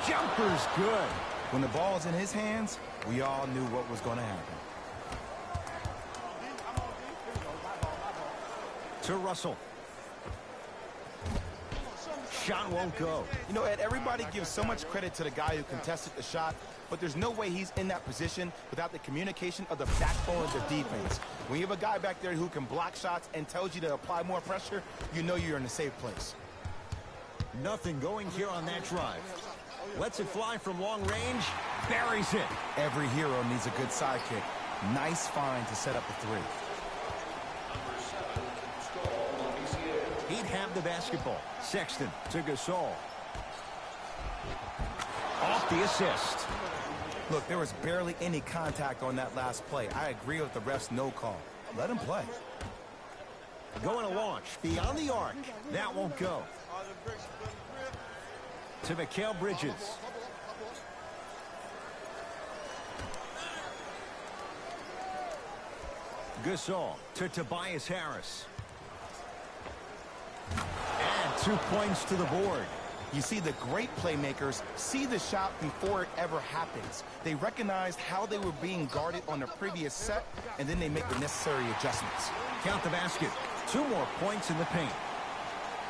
Jumper's good. When the ball's in his hands, we all knew what was going to happen. To Russell. Shot won't go. You know, Ed, everybody gives so much credit to the guy who contested the shot, but there's no way he's in that position without the communication of the backbone of the defense. When you have a guy back there who can block shots and tells you to apply more pressure, you know you're in a safe place. Nothing going here on that drive. Lets it fly from long range. Buries it. Every hero needs a good sidekick. Nice find to set up the 3. He'd have the basketball. Sexton to Gasol. Off the assist. Look, there was barely any contact on that last play. I agree with the ref's no call. Let him play. Going to launch beyond the arc. That won't go. To Mikal Bridges. Gasol to Tobias Harris. And 2 points to the board. You see, the great playmakers see the shot before it ever happens. They recognize how they were being guarded on the previous set, and then they make the necessary adjustments. Count the basket. 2 more points in the paint.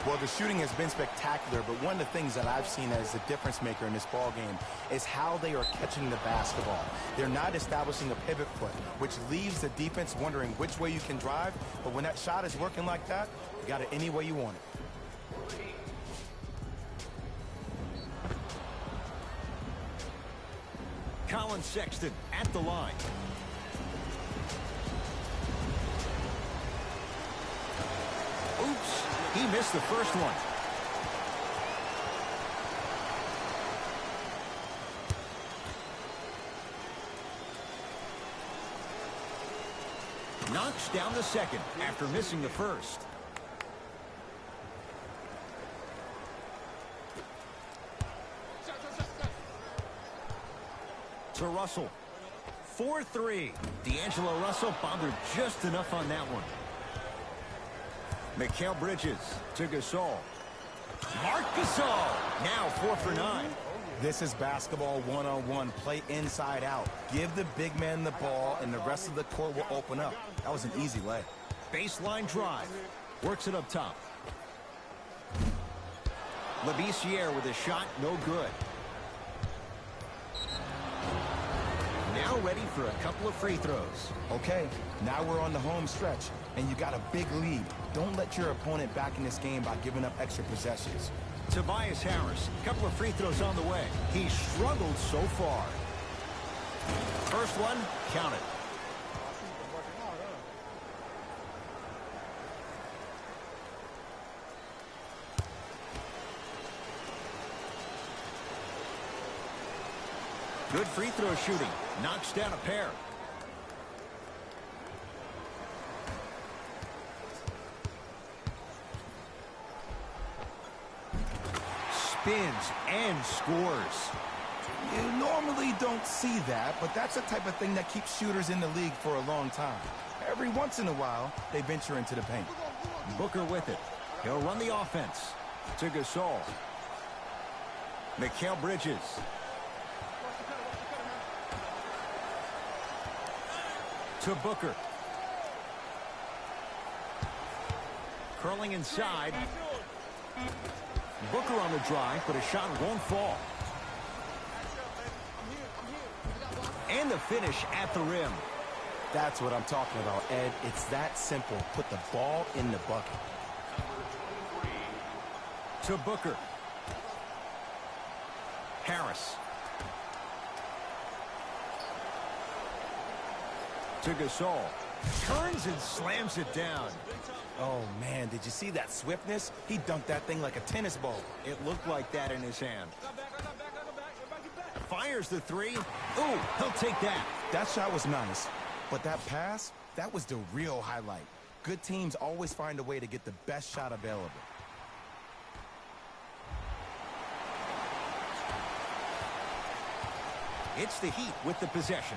Well, the shooting has been spectacular, but one of the things that I've seen as the difference maker in this ball game is how they are catching the basketball. They're not establishing a pivot foot, which leaves the defense wondering which way you can drive, but when that shot is working like that, you got it any way you want it. Colin Sexton at the line. Oops, he missed the first one. Knocks down the second after missing the first. To Russell. 4-3. D'Angelo Russell bothered just enough on that one. Mikal Bridges to Gasol. Marc Gasol. Now 4 for 9. This is basketball one-on-one. Play inside out. Give the big man the ball, and the rest of the court will open up. That was an easy lay. Baseline drive. Works it up top. Labissiere with a shot, no good. Now ready for a couple of free throws. Okay, now we're on the home stretch, and you got a big lead. Don't let your opponent back in this game by giving up extra possessions. Tobias Harris, a couple of free throws on the way. He struggled so far. First one, count it. Good free throw shooting. Knocks down a pair. Spins and scores. You normally don't see that, but that's the type of thing that keeps shooters in the league for a long time. Every once in a while, they venture into the paint. Booker with it. He'll run the offense. To Gasol. Mikal Bridges. To Booker. Curling inside. Booker on the drive, but a shot won't fall. And the finish at the rim. That's what I'm talking about, Ed. It's that simple. Put the ball in the bucket. To Booker. Harris. To Gasol. Turns and slams it down. Oh, man, did you see that swiftness? He dunked that thing like a tennis ball. It looked like that in his hand. Fires the three. Ooh, he'll take that. That shot was nice, but that pass, that was the real highlight. Good teams always find a way to get the best shot available. It's the Heat with the possession.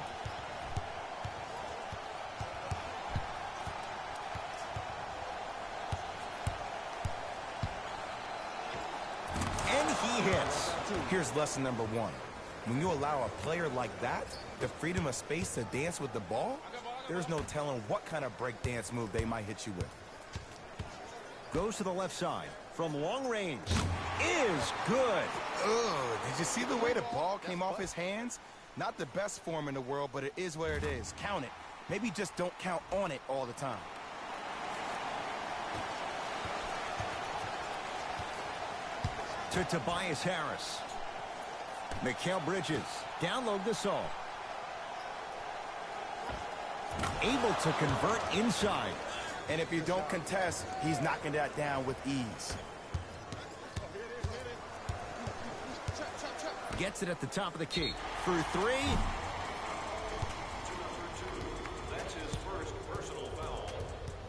And he hits. Here's lesson number one. When you allow a player like that the freedom of space to dance with the ball, there's no telling what kind of break dance move they might hit you with. Goes to the left side. From long range. Is good. Ugh, did you see the way the ball came off his hands? Not the best form in the world, but it is what it is. Count it. Maybe just don't count on it all the time. To Tobias Harris. Mikal Bridges. Down low Gasol. Able to convert inside. And if you don't contest, he's knocking that down with ease. Gets it at the top of the key. For three. That's his first personal foul.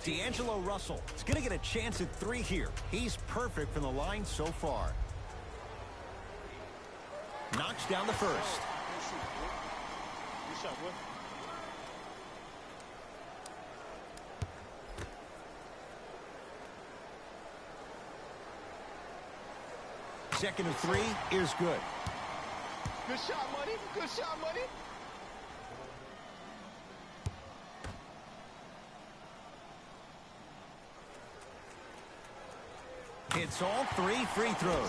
D'Angelo Russell is going to get a chance at three here. He's perfect from the line so far. Knocks down the first. Second of three is good. Good shot, money. Good shot, money. hits all 3 free throws.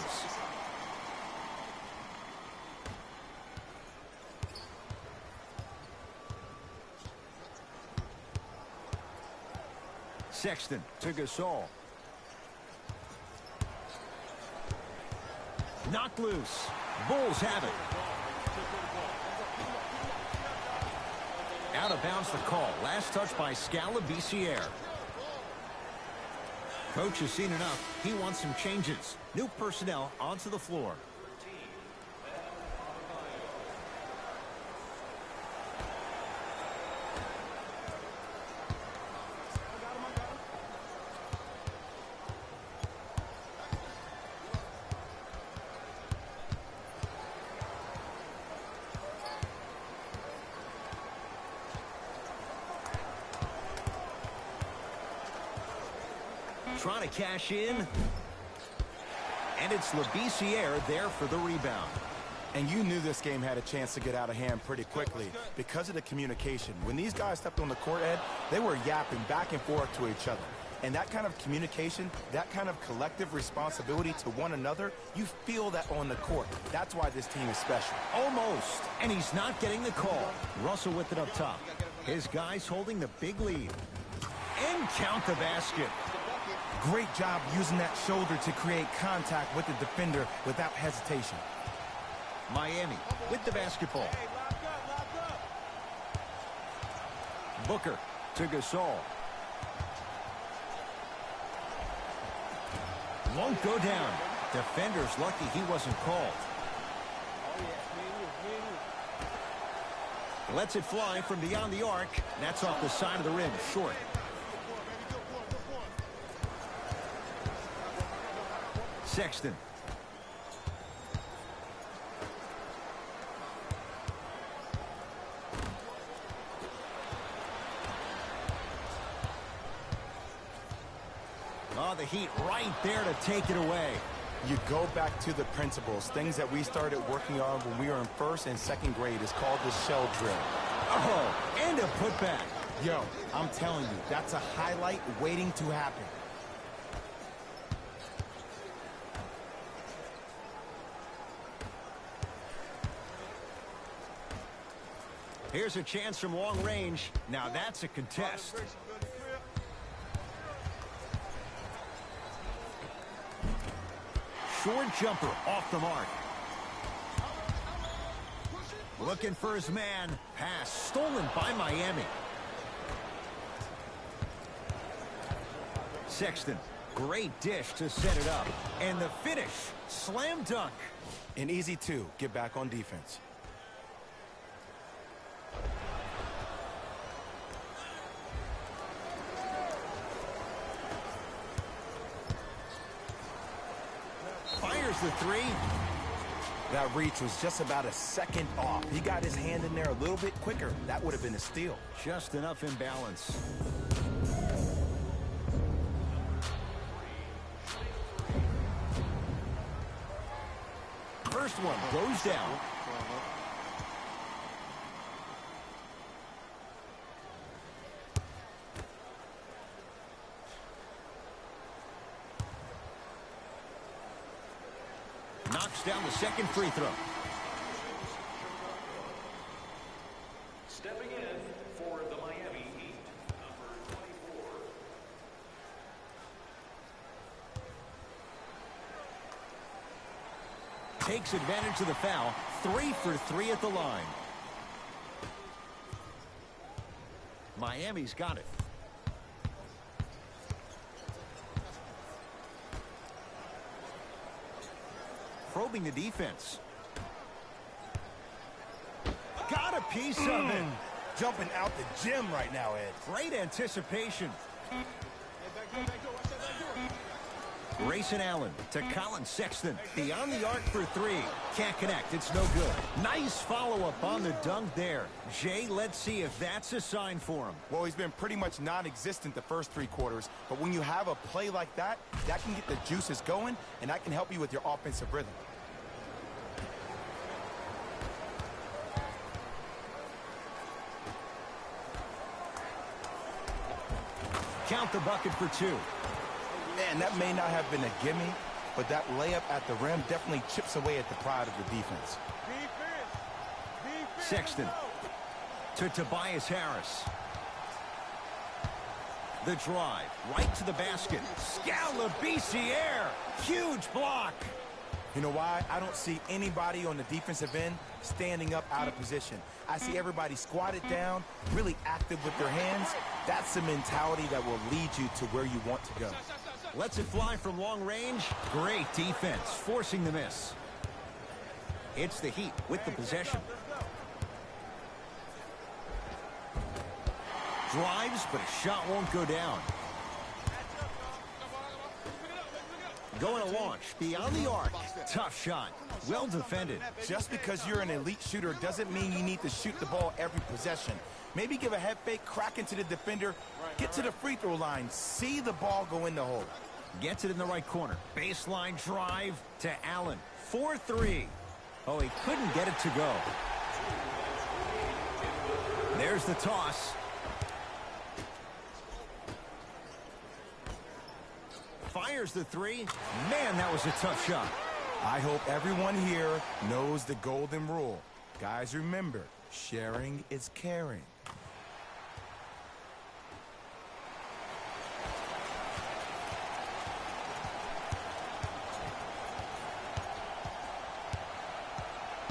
Sexton to Gasol. Knocked loose. Bulls have it. Out of bounds the call. Last touch by Scalabrine. Coach has seen enough. He wants some changes. New personnel onto the floor. Trying to cash in. And it's Labissiere there for the rebound. And you knew this game had a chance to get out of hand pretty quickly because of the communication. When these guys stepped on the court, Ed, they were yapping back and forth to each other. And that kind of communication, that kind of collective responsibility to one another, you feel that on the court. That's why this team is special. Almost. And he's not getting the call. Russell with it up top. His guys holding the big lead. And count the basket. Great job using that shoulder to create contact with the defender without hesitation. Miami with the basketball. Booker to Gasol. Won't go down. Defender's lucky he wasn't called. Lets it fly from beyond the arc. That's off the side of the rim, short. Sexton. Oh, the Heat right there to take it away. You go back to the principles, things that we started working on when we were in first and second grade. It's called the shell drill. Oh, and a putback. Yo, I'm telling you, that's a highlight waiting to happen. Here's a chance from long range. Now that's a contest. Short jumper off the mark. Looking for his man. Pass stolen by Miami. Sexton. Great dish to set it up. And the finish. Slam dunk. An easy 2. Get back on defense. Fires the 3. That reach was just about a second off. He got his hand in there a little bit quicker. That would have been a steal. Just enough imbalance. First one goes down. Knocks down the second free throw. Stepping in for the Miami Heat, number 24. Takes advantage of the foul. 3 for 3 at the line. Miami's got it. Probing the defense. Got a piece of it. Jumping out the gym right now, Ed. Great anticipation. Grayson Allen to Colin Sexton. Beyond the arc for 3. Can't connect. It's no good. Nice follow-up on the dunk there. Jay, let's see if that's a sign for him. Well, he's been pretty much non-existent the first 3 quarters, but when you have a play like that, that can get the juices going, and that can help you with your offensive rhythm. Count the bucket for 2. Man, that may not have been a gimme, but that layup at the rim definitely chips away at the pride of the defense. Sexton to Tobias Harris. The drive, right to the basket. Scalabrine, huge block. You know why? I don't see anybody on the defensive end standing up out of position. I see everybody squatted down, really active with their hands. That's the mentality that will lead you to where you want to go. Lets it fly from long range. Great defense, forcing the miss. It's the Heat with the possession. Drives, but a shot won't go down. Going to launch beyond the arc. Tough shot. Well defended. Just because you're an elite shooter doesn't mean you need to shoot the ball every possession. Maybe give a head fake, crack into the defender, get to the free throw line, see the ball go in the hole. Gets it in the right corner. Baseline drive to Allen. 4-3. Oh, he couldn't get it to go. There's the toss. Fires the three. Man, that was a tough shot. I hope everyone here knows the golden rule. Guys, remember, sharing is caring.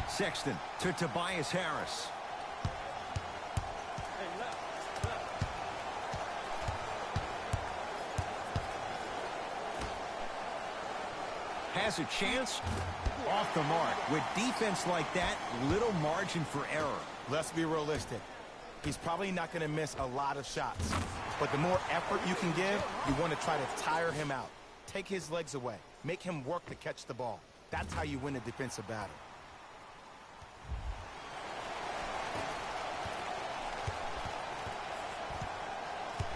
Sexton to Tobias Harris. Has a chance. Off the mark. With defense like that, little margin for error. Let's be realistic. He's probably not going to miss a lot of shots. But the more effort you can give, you want to try to tire him out. Take his legs away. Make him work to catch the ball. That's how you win a defensive battle.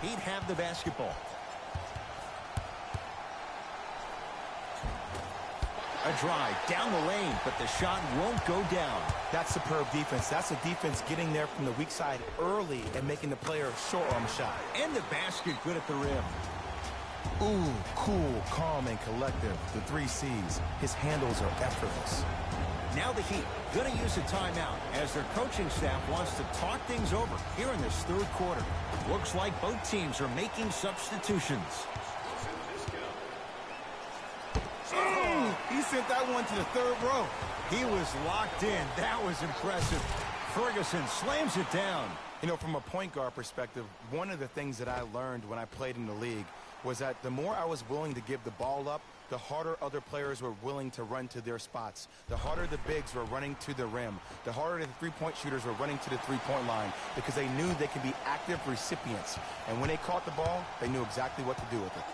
He'd have the basketball. A drive down the lane, but the shot won't go down. That's superb defense. That's a defense getting there from the weak side early and making the player a short arm shot. And the basket good at the rim. Ooh, cool, calm, and collective. The 3 C's. His handles are effortless. Now the Heat going to use a timeout as their coaching staff wants to talk things over here in this third quarter. Looks like both teams are making substitutions. He sent that one to the third row. He was locked in. That was impressive. Ferguson slams it down. You know, from a point guard perspective, one of the things that I learned when I played in the league was that the more I was willing to give the ball up, the harder other players were willing to run to their spots. The harder the bigs were running to the rim. The harder the three-point shooters were running to the three-point line because they knew they could be active recipients. And when they caught the ball, they knew exactly what to do with it.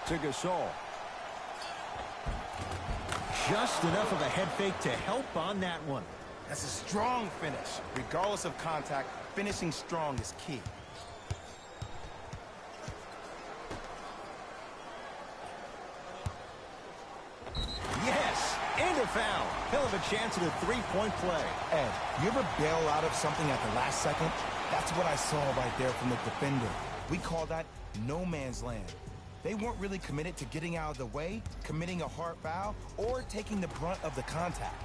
To Gasol. Just enough of a head fake to help on that one. That's a strong finish. Regardless of contact, finishing strong is key. Yes, and a foul. He'll have a chance at a three-point play. Ed, you ever bail out of something at the last second? That's what I saw right there from the defender. We call that no man's land. They weren't really committed to getting out of the way, committing a hard foul, or taking the brunt of the contact.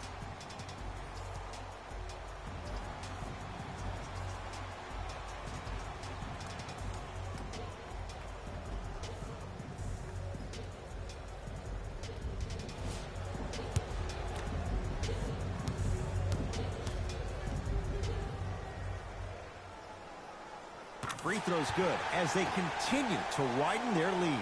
Free throw's good as they continue to widen their lead.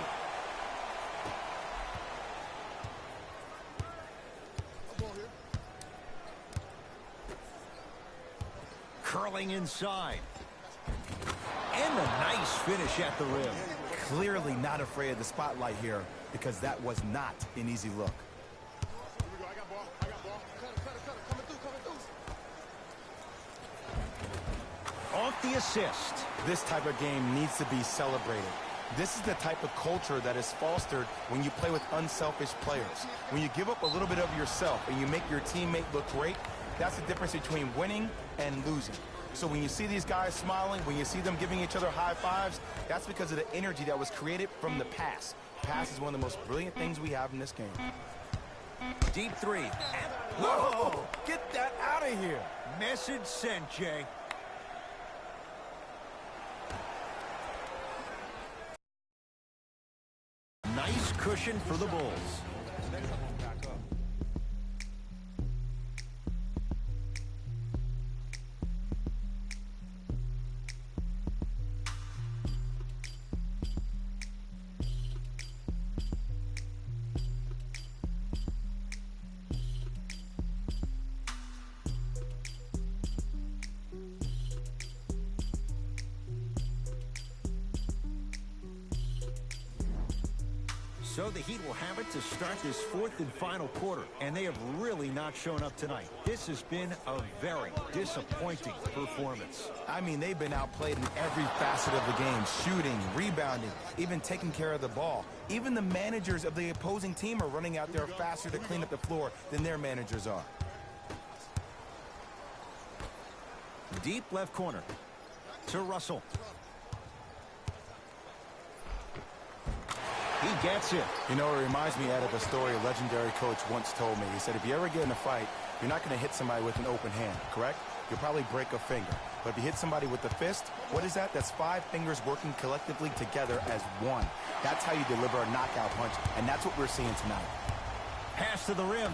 Curling inside. And a nice finish at the rim. Clearly not afraid of the spotlight here because that was not an easy look. Off the assist. This type of game needs to be celebrated. This is the type of culture that is fostered when you play with unselfish players. When you give up a little bit of yourself and you make your teammate look great, that's the difference between winning and losing. So when you see these guys smiling, when you see them giving each other high fives, that's because of the energy that was created from the pass. Pass is one of the most brilliant things we have in this game. Deep three. Whoa! Get that out of here. Message sent, Jay. Nice cushion for the Bulls. So the Heat will have it to start this fourth and final quarter, and they have really not shown up tonight. This has been a very disappointing performance. I mean, they've been outplayed in every facet of the game, shooting, rebounding, even taking care of the ball. Even the managers of the opposing team are running out there faster to clean up the floor than their managers are. Deep left corner to Russell. He gets it. You know, it reminds me of a story a legendary coach once told me. He said, if you ever get in a fight, you're not going to hit somebody with an open hand, correct? You'll probably break a finger. But if you hit somebody with the fist, what is that? That's 5 fingers working collectively together as one. That's how you deliver a knockout punch, and that's what we're seeing tonight. Pass to the rim.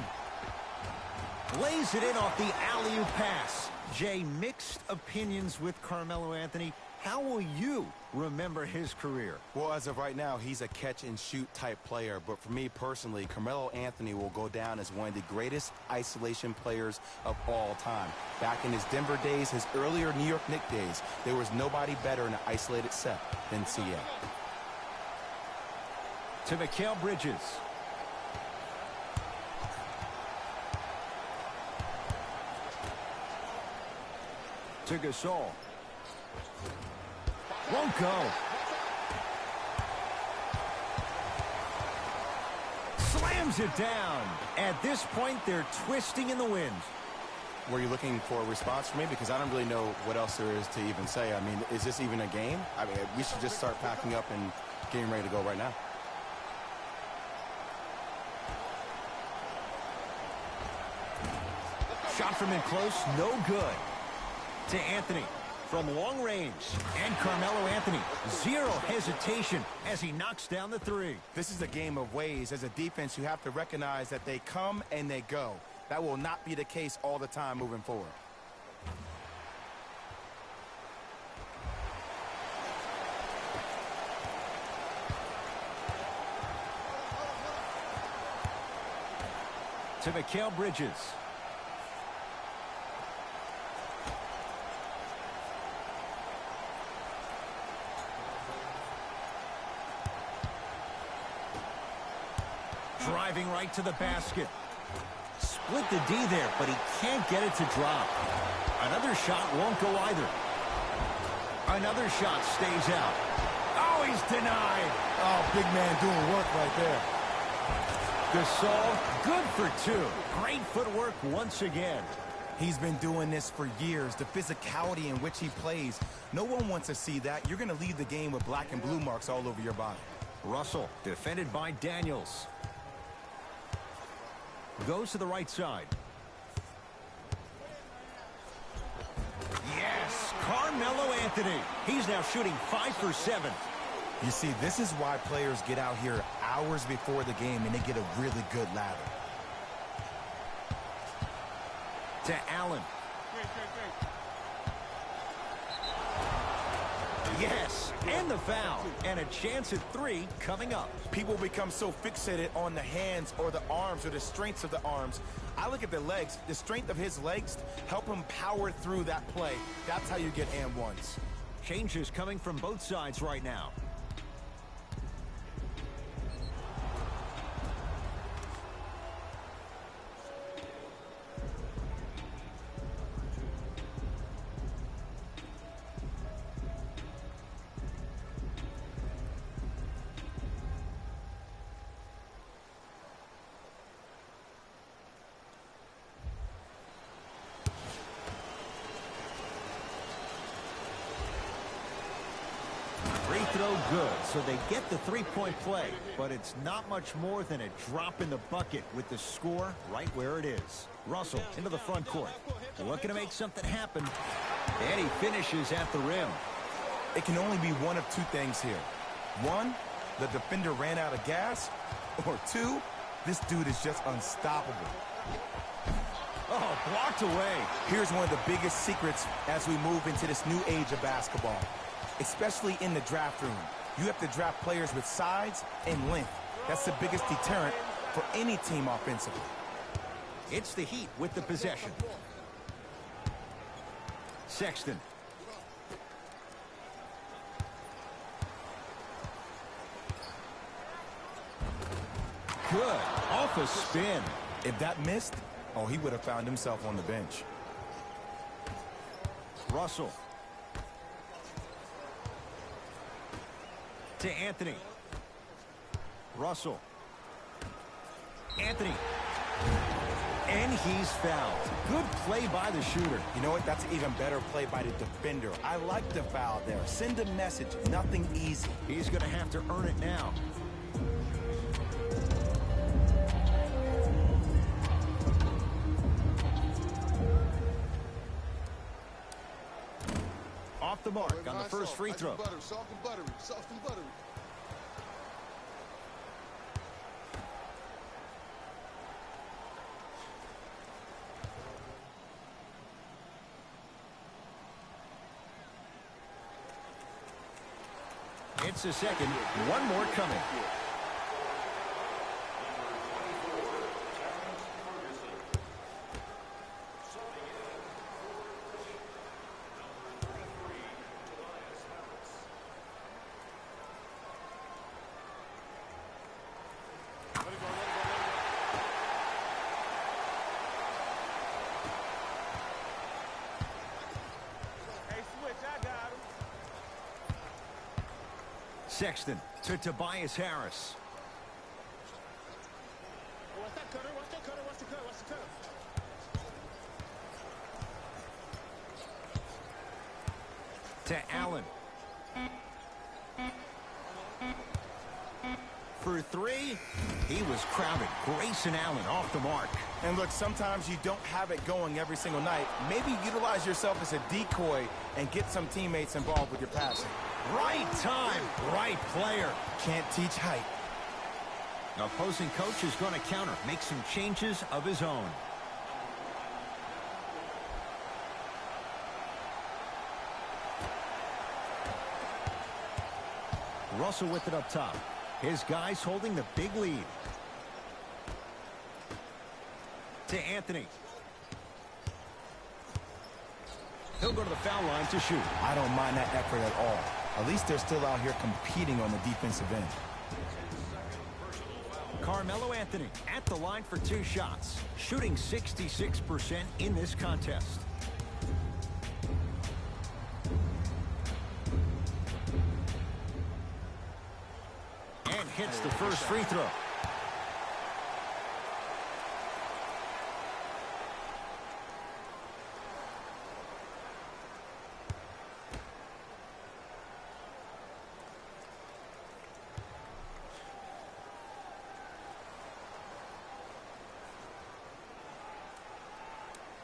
Lays it in off the alley-oop pass. Jay, mixed opinions with Carmelo Anthony. How will you remember his career? Well, as of right now, he's a catch-and-shoot type player. But for me personally, Carmelo Anthony will go down as one of the greatest isolation players of all time. Back in his Denver days, his earlier New York Knicks days, there was nobody better in an isolated set than CA. To Mikal Bridges. To Gasol. Won't go. Slams it down. At this point, they're twisting in the wind. Were you looking for a response from me? Because I don't really know what else there is to even say. I mean, is this even a game? I mean, we should just start packing up and getting ready to go right now. Shot from in close, no good. To Anthony from long range. And Carmelo Anthony, zero hesitation as he knocks down the three. This is a game of ways. As a defense, you have to recognize that they come and they go. That will not be the case all the time moving forward. To Mikal Bridges. Driving right to the basket. Split the D there, but he can't get it to drop. Another shot won't go either. Another shot stays out. Oh, he's denied. Oh, big man doing work right there. Gasol, good for 2. Great footwork once again. He's been doing this for years. The physicality in which he plays. No one wants to see that. You're going to leave the game with black and blue marks all over your body. Russell, defended by Daniels. Goes to the right side. Yes, Carmelo Anthony. He's now shooting 5 for 7. You see, this is why players get out here hours before the game and they get a really good lather. To Allen. Yes, and the foul. And a chance at 3 coming up. People become so fixated on the hands or the arms or the strengths of the arms. I look at the legs. The strength of his legs help him power through that play. That's how you get and ones. Changes coming from both sides right now. throw good, so they get the three-point play. But it's not much more than a drop in the bucket with the score right where it is. Russell into the front court. Looking to make something happen. And he finishes at the rim. It can only be one of two things here. One, the defender ran out of gas. Or two, this dude is just unstoppable. Oh, blocked away. Here's one of the biggest secrets as we move into this new age of basketball, especially in the draft room. You have to draft players with size and length. That's the biggest deterrent for any team offensively. It's the Heat with the possession. Sexton. Good. Off a spin. If that missed, oh, he would have found himself on the bench. Russell. To Anthony. Russell. Anthony. And he's fouled. Good play by the shooter. You know what? That's an even better play by the defender. I like the foul there. Send a message. Nothing easy. He's going to have to earn it now. Off the mark on the first free throw. Soft and buttery. Soft and buttery. It's a second. One more coming. Sexton to Tobias Harris. Watch that cutter, watch that cutter, watch the cutter, watch the cutter. To Allen. For three, he was crowded. Grayson Allen off the mark. And look, sometimes you don't have it going every single night. Maybe utilize yourself as a decoy and get some teammates involved with your passing. Right time, right player. Can't teach height. The opposing coach is going to counter, make some changes of his own. Russell with it up top. His guys holding the big lead. To Anthony. He'll go to the foul line to shoot. I don't mind that effort at all. At least they're still out here competing on the defensive end. Carmelo Anthony at the line for two shots, shooting 66% in this contest. And hits the first free throw.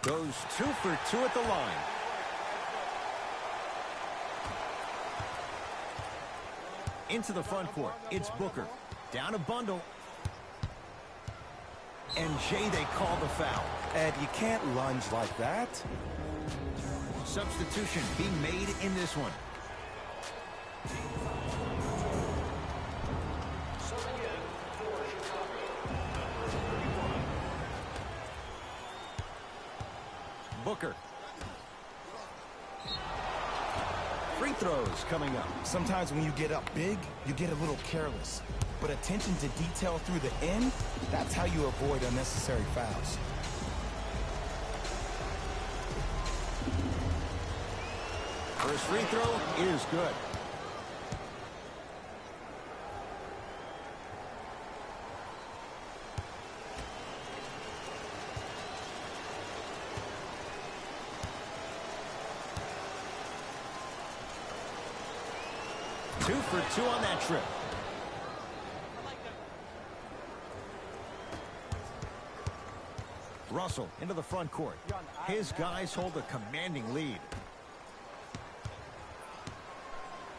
Goes 2 for 2 at the line. Into the front court. It's Booker. Down a bundle. And Jay, they call the foul. Ed, you can't lunge like that. Substitution being made in this one. Booker. Free throws coming up. Sometimes when you get up big, you get a little careless. But attention to detail through the end, that's how you avoid unnecessary fouls. First free throw is good. 2 for 2 on that trip. Russell into the front court. His guys hold a commanding lead.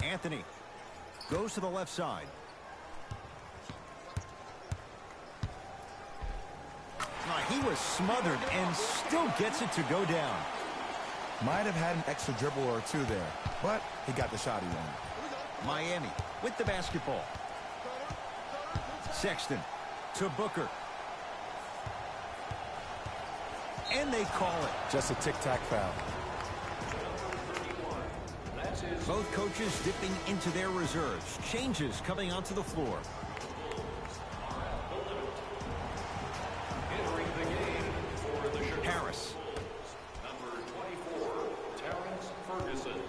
Anthony goes to the left side. He was smothered and still gets it to go down. Might have had an extra dribble or two there, but he got the shot he wanted. Miami with the basketball. Sexton to Booker. And they call it. Just a tic-tac foul. Both coaches dipping into their reserves. Changes coming onto the floor. Harris. Number 24, Terrence Ferguson.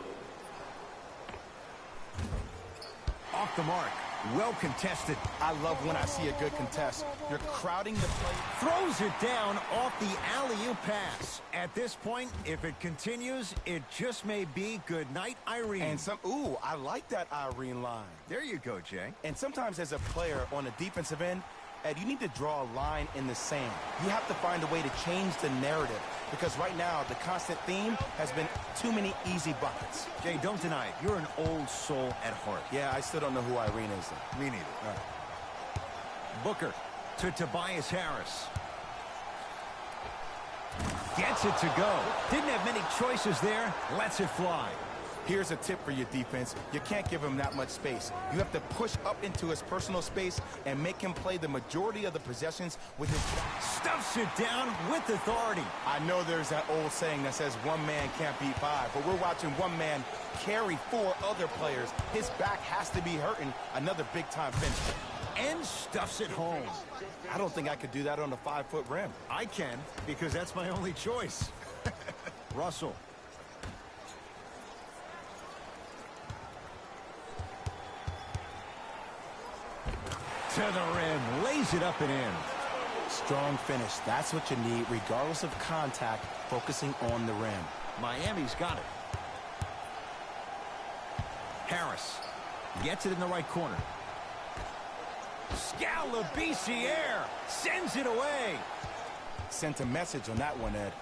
Off the mark. Well contested. I love when I see a good contest. You're crowding the play. Throws it down off the alley-oop pass. At this point, if it continues, it just may be good night, Irene. And ooh, I like that Irene line. There you go, Jay. And sometimes as a player on the defensive end, Ed, you need to draw a line in the sand. You have to find a way to change the narrative because right now the constant theme has been too many easy buckets. Jay, don't deny it. You're an old soul at heart. Yeah, I still don't know who Irene is, though. Me neither. All right. Booker to Tobias Harris. Gets it to go. Didn't have many choices there. Lets it fly. Here's a tip for your defense. You can't give him that much space. You have to push up into his personal space and make him play the majority of the possessions with his back. Stuffs it down with authority. I know there's that old saying that says one man can't beat five, but we're watching one man carry 4 other players. His back has to be hurting. Another big-time finish. And stuffs it home. I don't think I could do that on a 5-foot rim. I can, because that's my only choice. Russell. To the rim, lays it up and in. Strong finish. That's what you need, regardless of contact, focusing on the rim. Miami's got it. Harris gets it in the right corner. Scalabiciere sends it away. Sent a message on that one, Ed.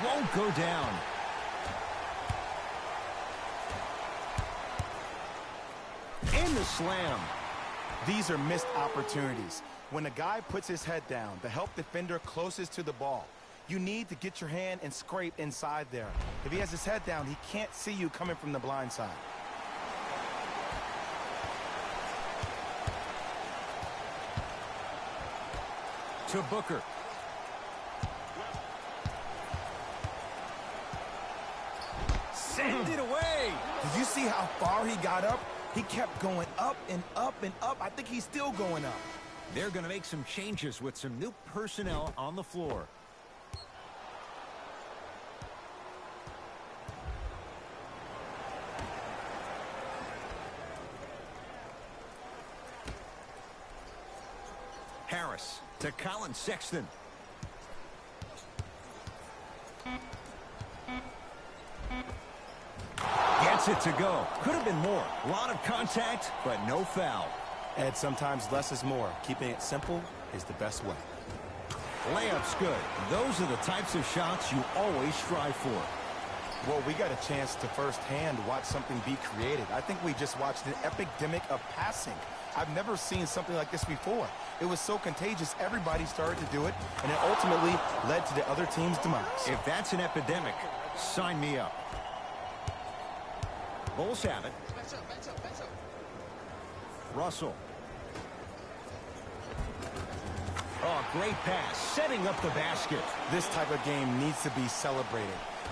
Won't go down. In the slam. These are missed opportunities. When a guy puts his head down, the help defender closest to the ball, you need to get your hand and scrape inside there. If he has his head down, he can't see you coming from the blind side. To Booker. Send it away. Did you see how far he got up? He kept going up and up and up. I think he's still going up. They're going to make some changes with some new personnel on the floor. Harris to Colin Sexton. Gets it to go. Could have been more. A lot of contact, but no foul. Ed, sometimes less is more. Keeping it simple is the best way. Layup's good. Those are the types of shots you always strive for. Well, we got a chance to firsthand watch something be created. I think we just watched an epidemic of passing. I've never seen something like this before. It was so contagious, everybody started to do it, and it ultimately led to the other team's demise. If that's an epidemic, sign me up. Bulls have it. Russell. Oh, great pass, setting up the basket. This type of game needs to be celebrated.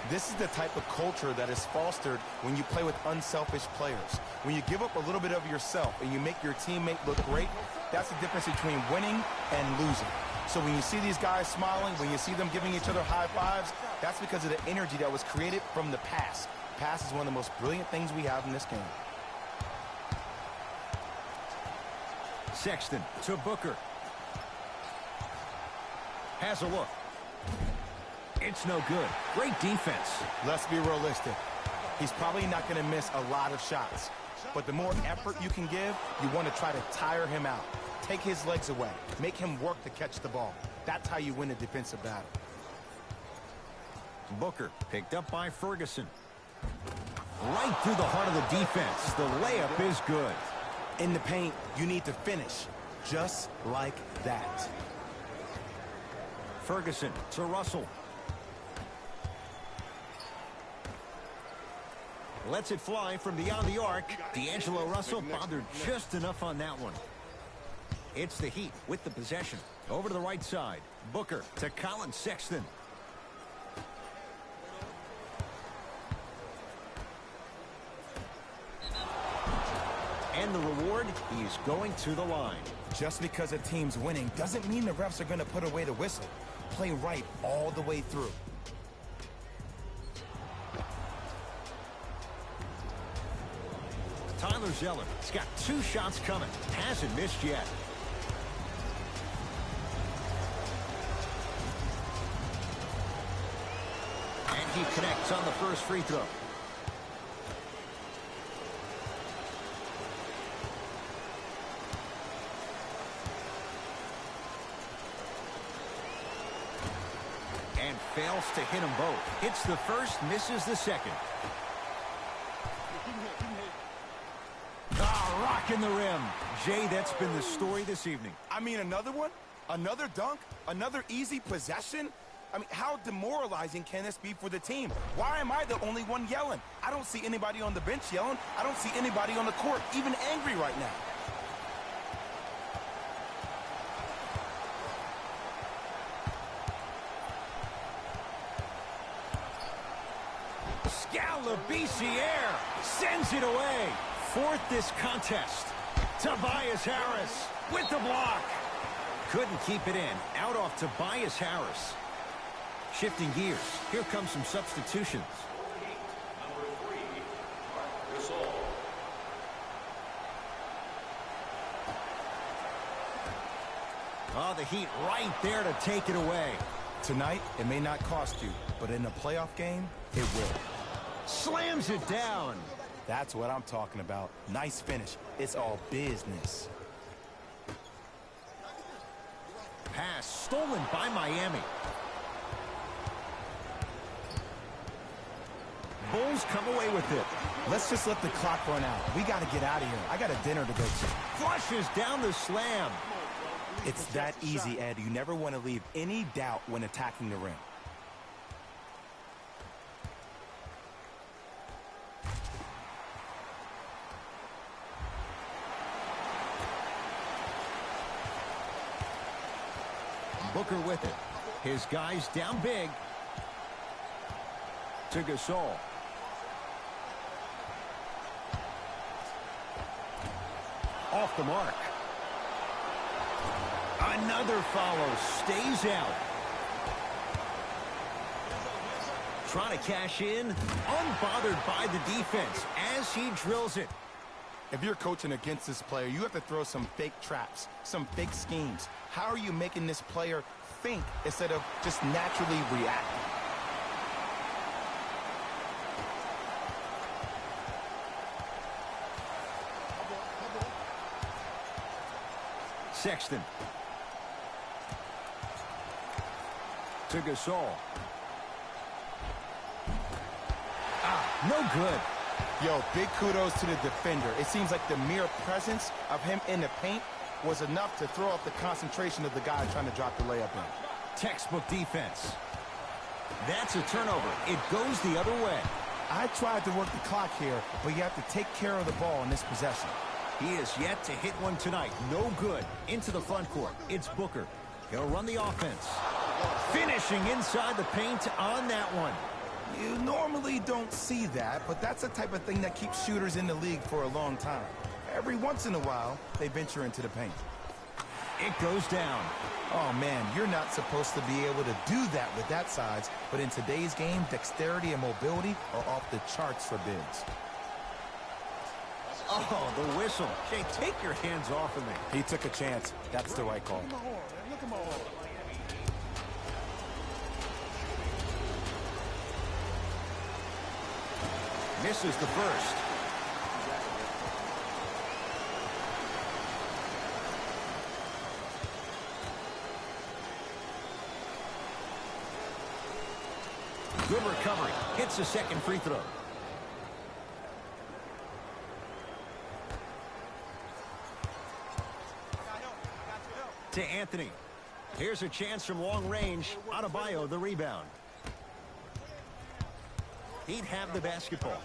This is the type of culture that is fostered when you play with unselfish players. When you give up a little bit of yourself and you make your teammate look great, that's the difference between winning and losing. So when you see these guys smiling, when you see them giving each other high fives, that's because of the energy that was created from the pass. Pass is one of the most brilliant things we have in this game. Sexton to Booker. Has a look. It's no good. Great defense. Let's be realistic. He's probably not going to miss a lot of shots. But the more effort you can give, you want to try to tire him out. Take his legs away. Make him work to catch the ball. That's how you win a defensive battle. Booker picked up by Ferguson. Right through the heart of the defense. The layup is good. In the paint, you need to finish just like that. Ferguson to Russell. Lets it fly from beyond the arc. D'Angelo Russell bothered just enough on that one. It's the Heat with the possession. Over to the right side. Booker to Colin Sexton. And the reward, he's going to the line. Just because a team's winning doesn't mean the refs are going to put away the whistle. Play right all the way through. Tyler Zeller, he's got 2 shots coming. Hasn't missed yet. And he connects on the first free throw. And fails to hit them both. Hits the first, misses the second. Rocking the rim. Jay, that's been the story this evening. I mean, another one? Another dunk? Another easy possession? I mean, how demoralizing can this be for the team? Why am I the only one yelling? I don't see anybody on the bench yelling. I don't see anybody on the court even angry right now. Scalabrine sends it away. Fourth this contest. Tobias Harris with the block. Couldn't keep it in. Out off Tobias Harris. Shifting gears. Here comes some substitutions. Oh, the Heat right there to take it away. Tonight, it may not cost you, but in a playoff game, it will. Slams it down. That's what I'm talking about. Nice finish. It's all business. Pass stolen by Miami. Bulls come away with it. Let's just let the clock run out. We got to get out of here. I got a dinner to go to. Flushes down the slam. It's that easy, Ed. You never want to leave any doubt when attacking the rim. Booker with it. His guys down big. To Gasol. Off the mark. Another follow. Stays out. Trying to cash in. Unbothered by the defense as he drills it. If you're coaching against this player, you have to throw some fake traps, some fake schemes. How are you making this player think instead of just naturally reacting? Sexton. To Gasol. No good. Yo, big kudos to the defender. It seems like the mere presence of him in the paint was enough to throw off the concentration of the guy trying to drop the layup in. Textbook defense. That's a turnover. It goes the other way. I tried to work the clock here, but you have to take care of the ball in this possession. He is yet to hit one tonight. No good. Into the front court. It's Booker. He'll run the offense. Finishing inside the paint on that one. You normally don't see that, but that's the type of thing that keeps shooters in the league for a long time. Every once in a while, they venture into the paint. It goes down. Oh, man, you're not supposed to be able to do that with that size, but in today's game, dexterity and mobility are off the charts for bigs. Oh, the whistle. Jay, take your hands off of me. He took a chance. That's the right call. Look at my horn. Misses the first. Good recovery. Hits the second free throw. To Anthony. Here's a chance from long range. Adebayo, the rebound. He'd have the basketball.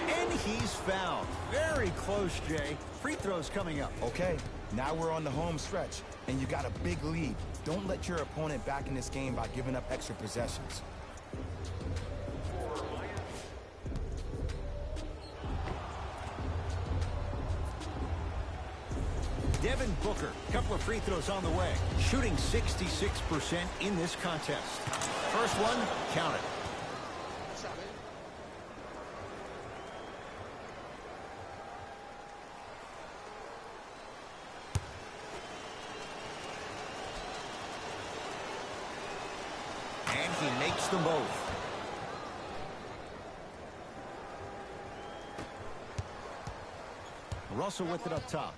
And he's fouled. Very close, Jay. Free throws coming up. Okay, now we're on the home stretch, and you got a big lead. Don't let your opponent back in this game by giving up extra possessions. Devin Booker, couple of free throws on the way. Shooting 66% in this contest. First one, count it. And he makes them both. Russell with it up top.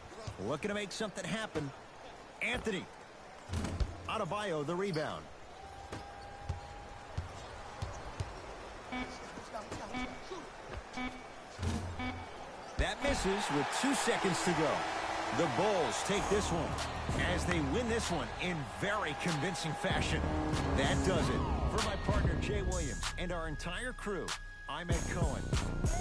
Looking to make something happen. Anthony. Adebayo, the rebound. That misses with 2 seconds to go. The Bulls take this one as they win this one in very convincing fashion. That does it. For my partner, Jay Williams, and our entire crew, I'm Ed Cohen.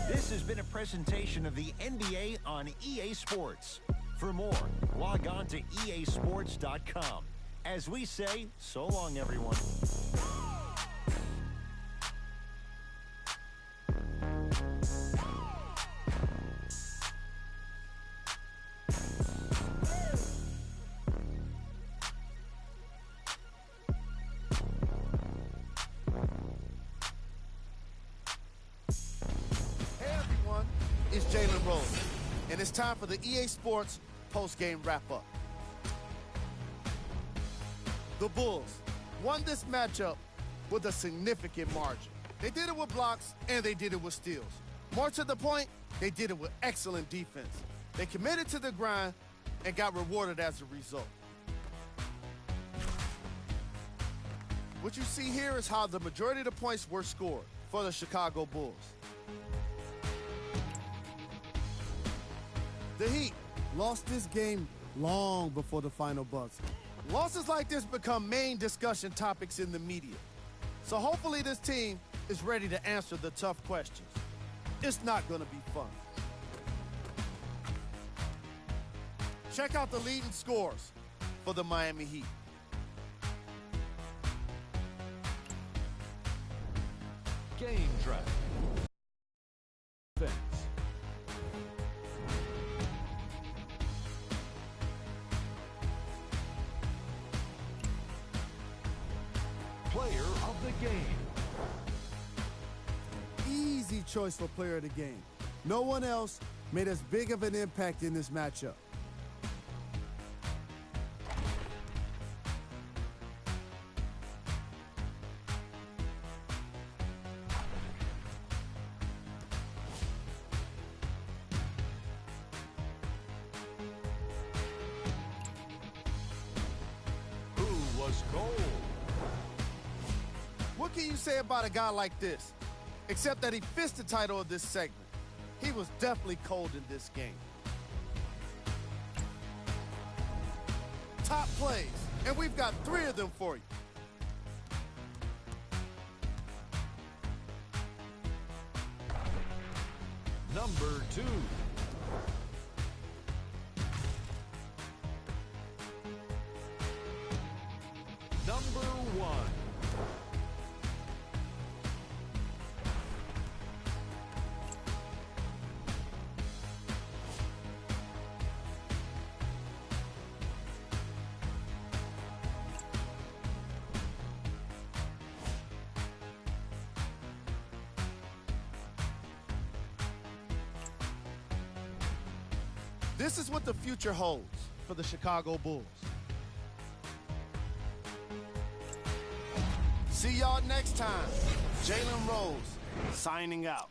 This has been a presentation of the NBA on EA Sports. For more, log on to easports.com. As we say, so long, everyone. Hey everyone, it's Jalen Rose, and it's time for the EA Sports post-game wrap-up. The Bulls won this matchup with a significant margin. They did it with blocks, and they did it with steals. More to the point, they did it with excellent defense. They committed to the grind and got rewarded as a result. What you see here is how the majority of the points were scored for the Chicago Bulls. The Heat lost this game long before the final buzzer. Losses like this become main discussion topics in the media. So hopefully this team is ready to answer the tough questions. It's not going to be fun. Check out the leading scores for the Miami Heat. Game track. Defense. Player of the game. Easy choice for player of the game. No one else made as big of an impact in this matchup. Who was gold? What can you say about a guy like this? Except that he fits the title of this segment. He was definitely cold in this game. Top plays, and we've got 3 of them for you. Number 2. Number 1. This is what the future holds for the Chicago Bulls. See y'all next time. Jalen Rose signing out.